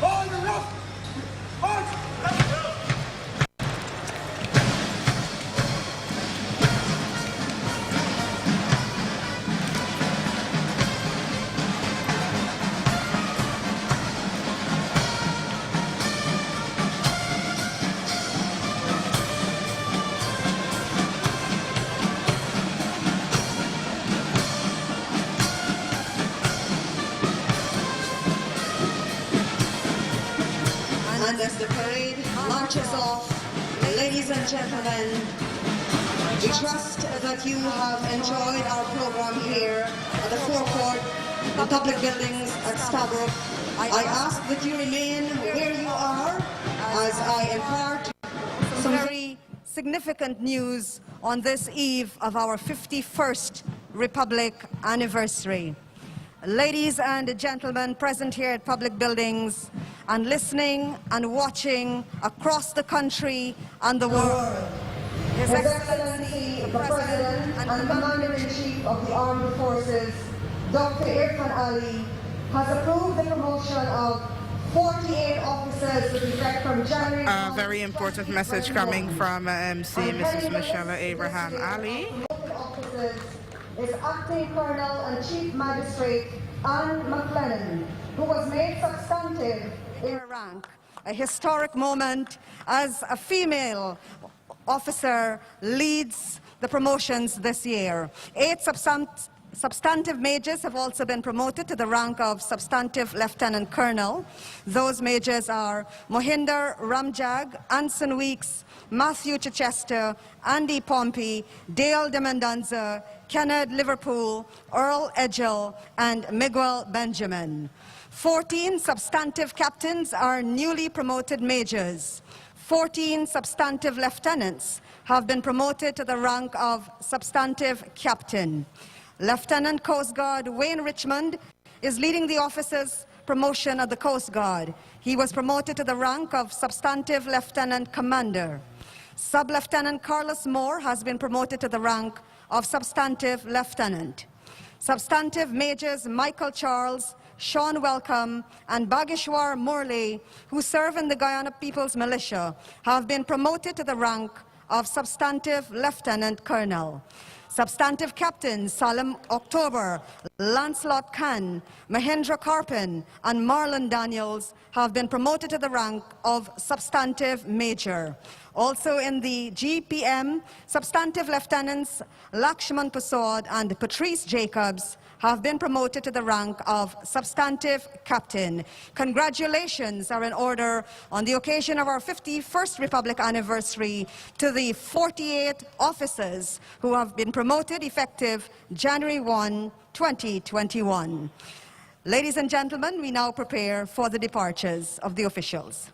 Speaker 9: Hold the left! March!
Speaker 1: And as the parade marches off, ladies and gentlemen, we trust that you have enjoyed our program here at the forecourt, the public buildings at Stabrook. I ask that you remain where you are as I impart some very significant news on this eve of our 51st Republic anniversary. Ladies and gentlemen present here at public buildings and listening and watching across the country and the world, His Excellency the President and Commander-in-Chief of the Armed Forces, Dr. Irfan Ali, has approved the promotion of 48 officers with effect from January.
Speaker 5: A very important message coming from MC Mrs. Michelle Abraham Ali.
Speaker 1: Is Acting Colonel and Chief Magistrate Anne McLennan, who was made substantive in her rank. A historic moment as a female officer leads the promotions this year. 8 substantive majors have also been promoted to the rank of substantive lieutenant colonel. Those majors are Mohinder Ramjag, Anson Weeks, Matthew Chichester, Andy Pompey, Dale de Mendoza, Kenneth Liverpool, Earl Edgell, and Miguel Benjamin. 14 substantive captains are newly promoted majors. 14 substantive lieutenants have been promoted to the rank of substantive captain. Lieutenant Coast Guard Wayne Richmond is leading the officers' promotion of the Coast Guard. He was promoted to the rank of substantive lieutenant commander. Sub-Lieutenant Carlos Moore has been promoted to the rank of substantive lieutenant. Substantive majors Michael Charles, Sean Welcome, and Bageshwar Morley, who serve in the Guyana People's Militia, have been promoted to the rank of substantive lieutenant colonel. Substantive captains Salam October, Lancelot Khan, Mahendra Karpin, and Marlon Daniels have been promoted to the rank of substantive major. Also in the GPM, substantive lieutenants Lakshman Pasod and Patrice Jacobs have been promoted to the rank of substantive captain. Congratulations are in order on the occasion of our 51st Republic anniversary to the 48 officers who have been promoted effective January 1, 2021. Ladies and gentlemen, we now prepare for the departures of the officials.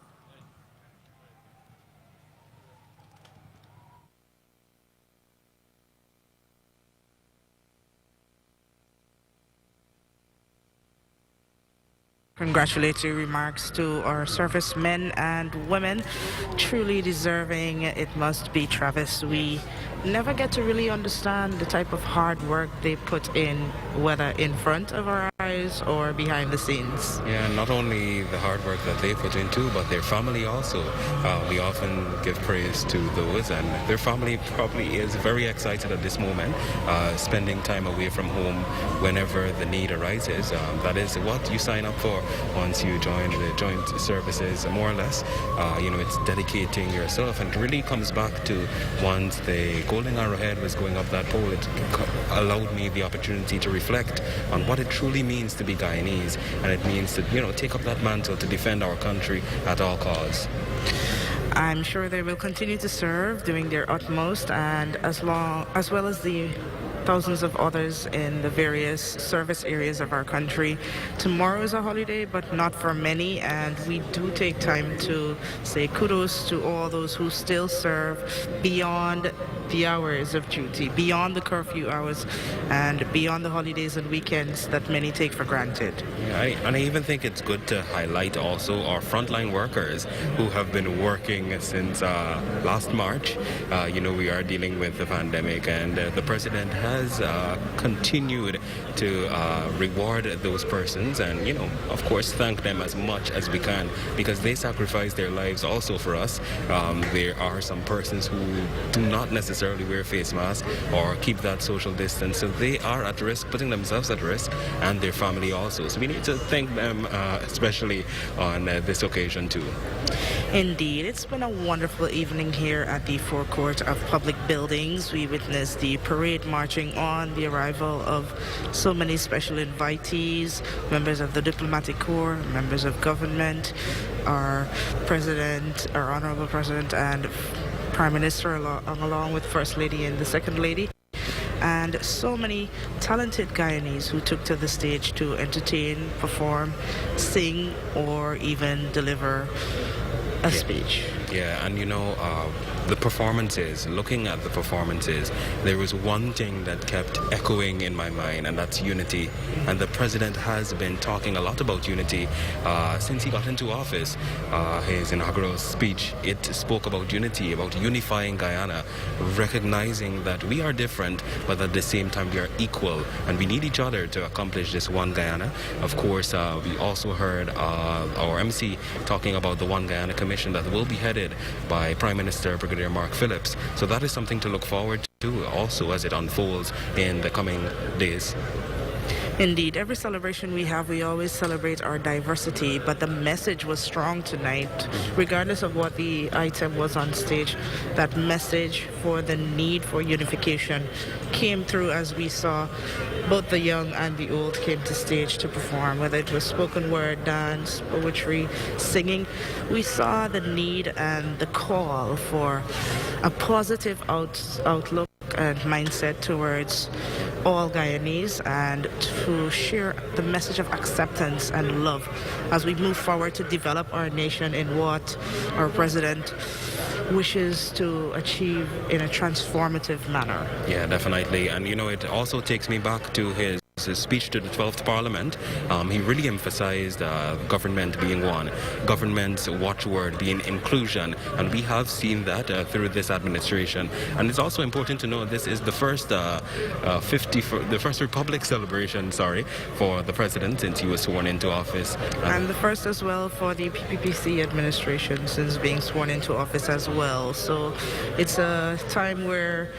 Speaker 5: Congratulatory remarks to our servicemen and women, truly deserving. It must be, Travis. We never get to really understand the type of hard work they put in, whether in front of our eyes or behind the scenes.
Speaker 6: Yeah, not only the hard work that they put into, but their family also. We often give praise to those, and their family probably is very excited at this moment, spending time away from home whenever the need arises. That is what you sign up for once you join the joint services, more or less. It's dedicating yourself, and it really comes back to once the Golden Arrowhead was going up that pole, it allowed me the opportunity to reflect on what it truly means to be Guyanese, and it means to, take up that mantle to defend our country at all costs.
Speaker 5: I'm sure they will continue to serve, doing their utmost, and as well as the thousands of others in the various service areas of our country. Tomorrow is a holiday, but not for many, and we do take time to say kudos to all those who still serve beyond the hours of duty, beyond the curfew hours, and beyond the holidays and weekends that many take for granted.
Speaker 6: Yeah, I even think it's good to highlight also our frontline workers who have been working since last March. We are dealing with the pandemic, and the president has has continued to reward those persons and, of course, thank them as much as we can because they sacrifice their lives also for us. There are some persons who do not necessarily wear face masks or keep that social distance, so they are at risk, putting themselves at risk and their family also. So we need to thank them, especially on this occasion too.
Speaker 5: Indeed, it's been a wonderful evening here at the forecourt of public buildings. We witnessed the parade marching on, the arrival of so many special invitees, members of the diplomatic corps, members of government, our president, our honorable president and prime minister along with first lady and the second lady. And so many talented Guyanese who took to the stage to entertain, perform, sing, or even deliver a speech.
Speaker 6: Yeah, and the performances, looking at the performances, there was one thing that kept echoing in my mind, and that's unity. And the president has been talking a lot about unity since he got into office. His inaugural speech, it spoke about unity, about unifying Guyana, recognizing that we are different, but at the same time we are equal, and we need each other to accomplish this one Guyana. Of course, we also heard our MC talking about the One Guyana Commission that will be headed by Prime Minister Brigadier Mark Phillips. So that is something to look forward to also as it unfolds in the coming days.
Speaker 5: Indeed, every celebration we have, we always celebrate our diversity, but the message was strong tonight. Regardless of what the item was on stage, that message for the need for unification came through as we saw both the young and the old came to stage to perform, whether it was spoken word, dance, poetry, singing. We saw the need and the call for a positive outlook and mindset towards all Guyanese and to share the message of acceptance and love as we move forward to develop our nation in what our president wishes to achieve in a transformative manner.
Speaker 6: Yeah, definitely. And it also takes me back to his speech to the 12th Parliament. He really emphasized government being one, government's watchword being inclusion, and we have seen that through this administration. And it's also important to know this is the first the first Republic celebration, for the president since he was sworn into office,
Speaker 5: and the first as well for the PPPC administration since being sworn into office as well. So it's a time where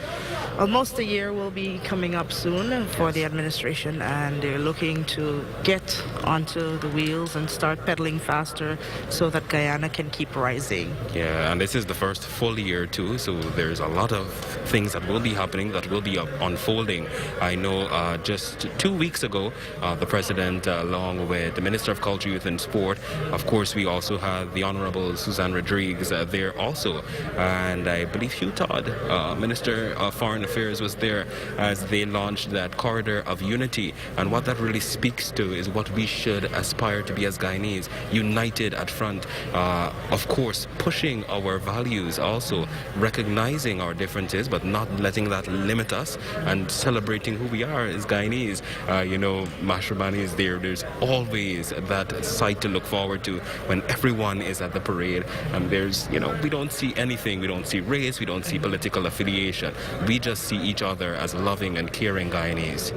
Speaker 5: almost a year will be coming up soon for the administration, and they're looking to get onto the wheels and start pedaling faster so that Guyana can keep rising.
Speaker 6: Yeah, and this is the first full year too, so there's a lot of things that will be happening, that will be unfolding. I know just 2 weeks ago, the president, along with the Minister of Culture, Youth and Sport, of course we also had the Honorable Suzanne Rodriguez there also, and I believe Hugh Todd, Minister of Foreign Affairs, was there as they launched that corridor of unity. And what that really speaks to is what we should aspire to be as Guyanese, united at front, of course pushing our values, also recognizing our differences but not letting that limit us, and celebrating who we are as Guyanese. Mashrabani is there. There's always that sight to look forward to when everyone is at the parade, and there's we don't see anything, we don't see race, we don't see political affiliation, we just see each other as loving and caring Guyanese.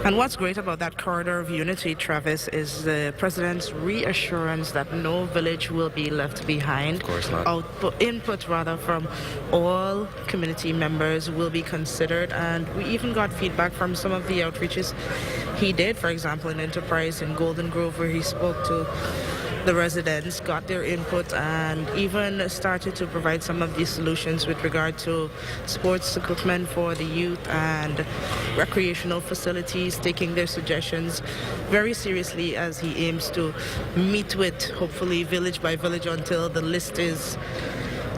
Speaker 5: And what's great about that corridor of unity, Travis, is the president's reassurance that no village will be left behind.
Speaker 6: Of course not.
Speaker 5: Input from all community members will be considered, and we even got feedback from some of the outreaches he did, for example, in Enterprise in Golden Grove, where he spoke to the residents, got their input, and even started to provide some of these solutions with regard to sports equipment for the youth and recreational facilities, taking their suggestions very seriously as he aims to meet with, hopefully, village by village until the list is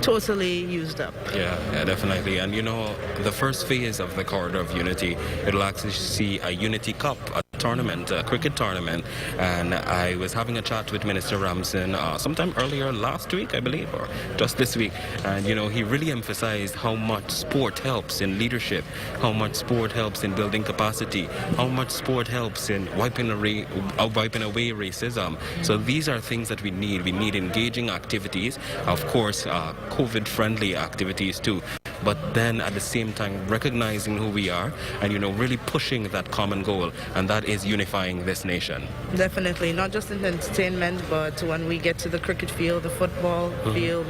Speaker 5: totally used up.
Speaker 6: Yeah, definitely. And the first phase of the Corridor of Unity, it'll actually see a Unity Cup, a tournament, a cricket tournament, and I was having a chat with Minister Ramson sometime earlier last week, I believe, or just this week, and he really emphasized how much sport helps in leadership, how much sport helps in building capacity, how much sport helps in wiping away racism. So these are things that we need. We need engaging activities, of course, COVID-friendly activities too. but then at the same time recognizing who we are and, really pushing that common goal, and that is unifying this nation.
Speaker 5: Definitely, not just in entertainment, but when we get to the cricket field, the football field,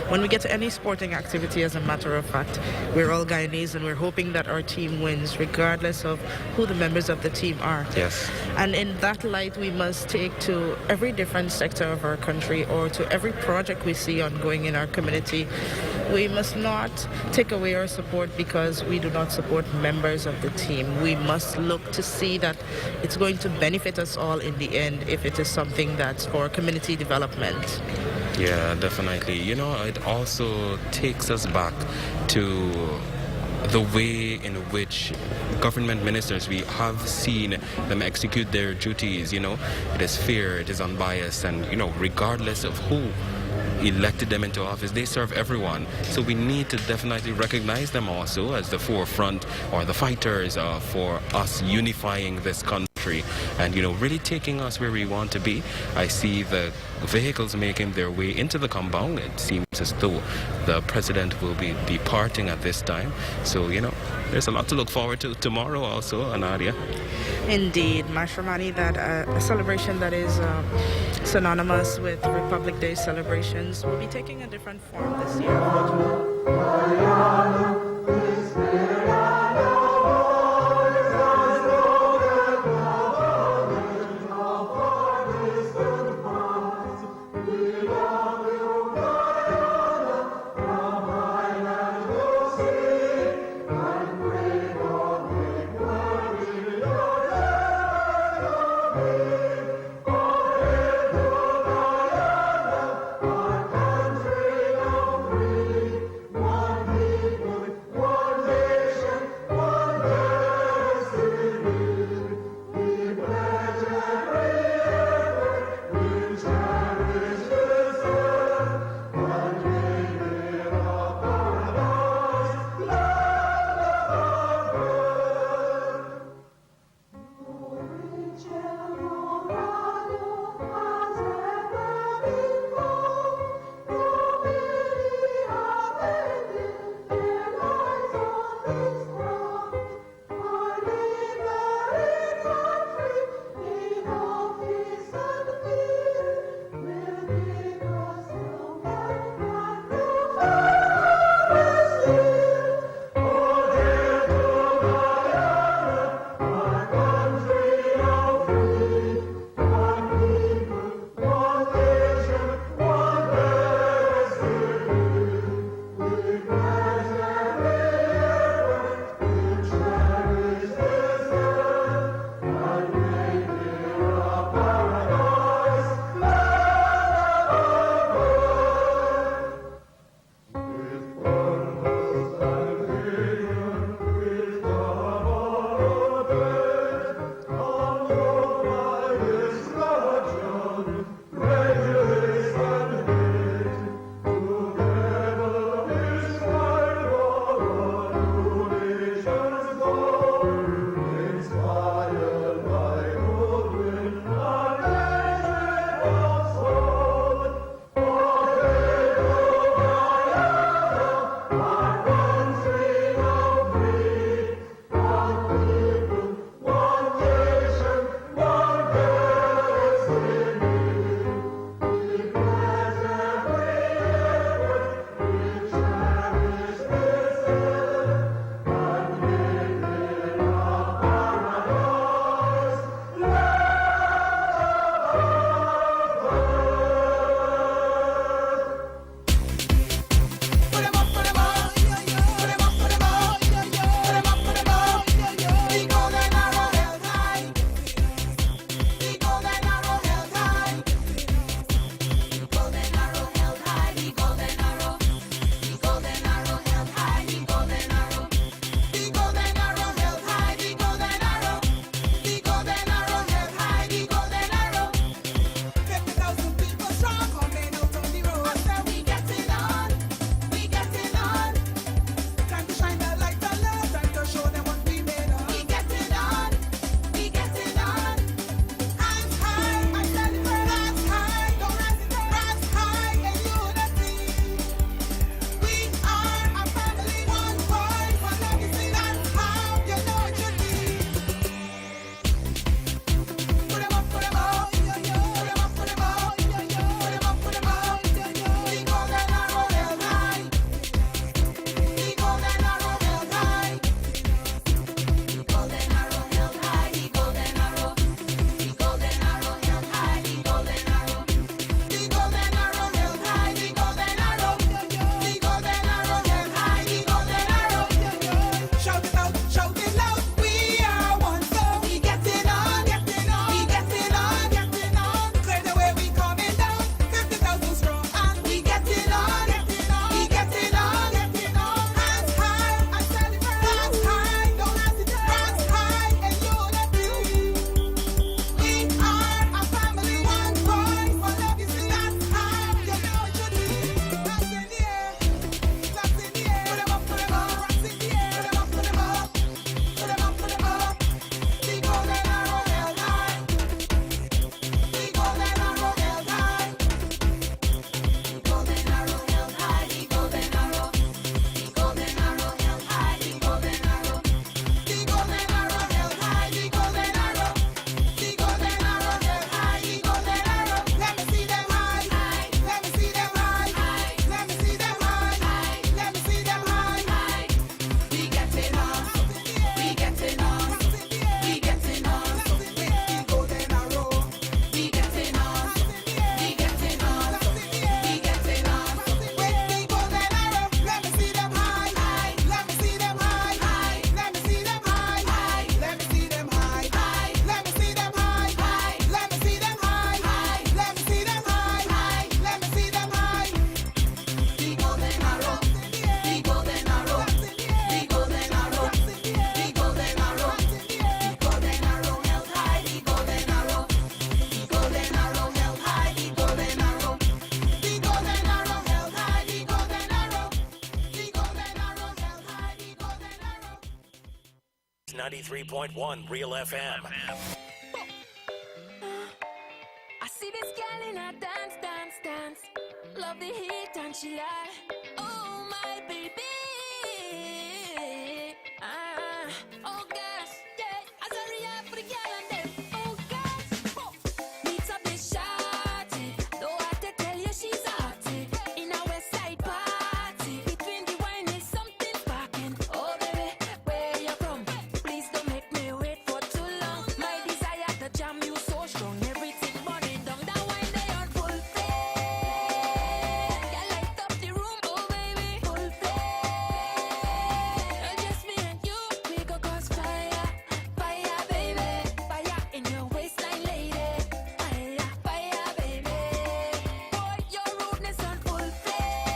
Speaker 5: when we get to any sporting activity, as a matter of fact, we're all Guyanese and we're hoping that our team wins, regardless of who the members of the team are.
Speaker 6: Yes.
Speaker 5: And in that light, we must take to every different sector of our country, or to every project we see ongoing in our community. We must not take away our support because we do not support members of the team. We must look to see that it's going to benefit us all in the end if it is something that's for community development.
Speaker 6: Yeah, definitely. It also takes us back to the way in which government ministers, we have seen them execute their duties. It is fair, it is unbiased, and regardless of who elected them into office, they serve everyone. So we need to definitely recognize them also as the forefront, or the fighters for us unifying this country and really taking us where we want to be. I see the vehicles making their way into the compound. It seems as though the president will be departing at this time. So there's a lot to look forward to tomorrow also, Anadia.
Speaker 5: Indeed, Mashramani, that a celebration that is synonymous with Republic Day celebrations will be taking a different form this year.
Speaker 13: 93.1 Real FM.
Speaker 4: I see this girl in a dance. Love the heat and she like, oh my baby. Oh gosh, yeah. As I react for the girl and them. Oh gosh, meet up this shawty. Don't have to tell you she's hotty. In a West Side party, between the wine is something sparking. Oh baby, where you from? Please don't make me wait for too long. My desire to jam you so strong, everything burning down. That wine they on full flame. Yeah, light up the room, oh baby, full flame. Just me and you, we go cause fire, fire, baby, fire in your waistline, lady. Fire, fire, baby. Boy, your rudeness on full flame.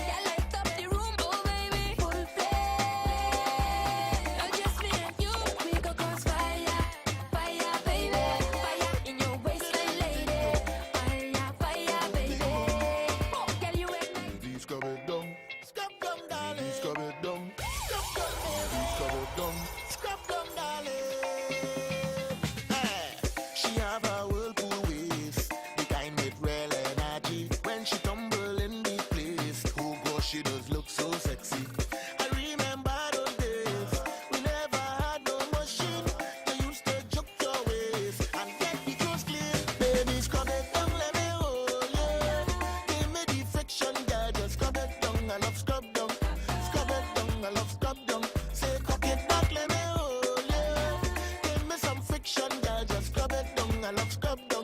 Speaker 4: Yeah, light up the room, oh baby, full flame. Just me and you, we go cause fire, fire, baby, fire in your waistline, lady. Fire, fire, baby. Oh, girl, you ignite.
Speaker 7: Please scrub it down.
Speaker 8: Scrub down, darling.
Speaker 7: Please scrub it down.
Speaker 8: Scrub down,
Speaker 7: Please scrub it down.
Speaker 8: scrub down, darling. Hey, she have a whirlpool waist, the kind with real energy. When she tumble in the place, oh gosh, she does look so sexy. I remember those days, we never had no machine. You used to juke your waist and get the juice clean. Baby, scrub it down, let me hold you. Give me the friction, girl, just scrub it down. I love scrub down, scrub it down. I love scrub down. Say cock it back, let me hold you. Give me some friction, girl, just scrub it down. I love scrub down.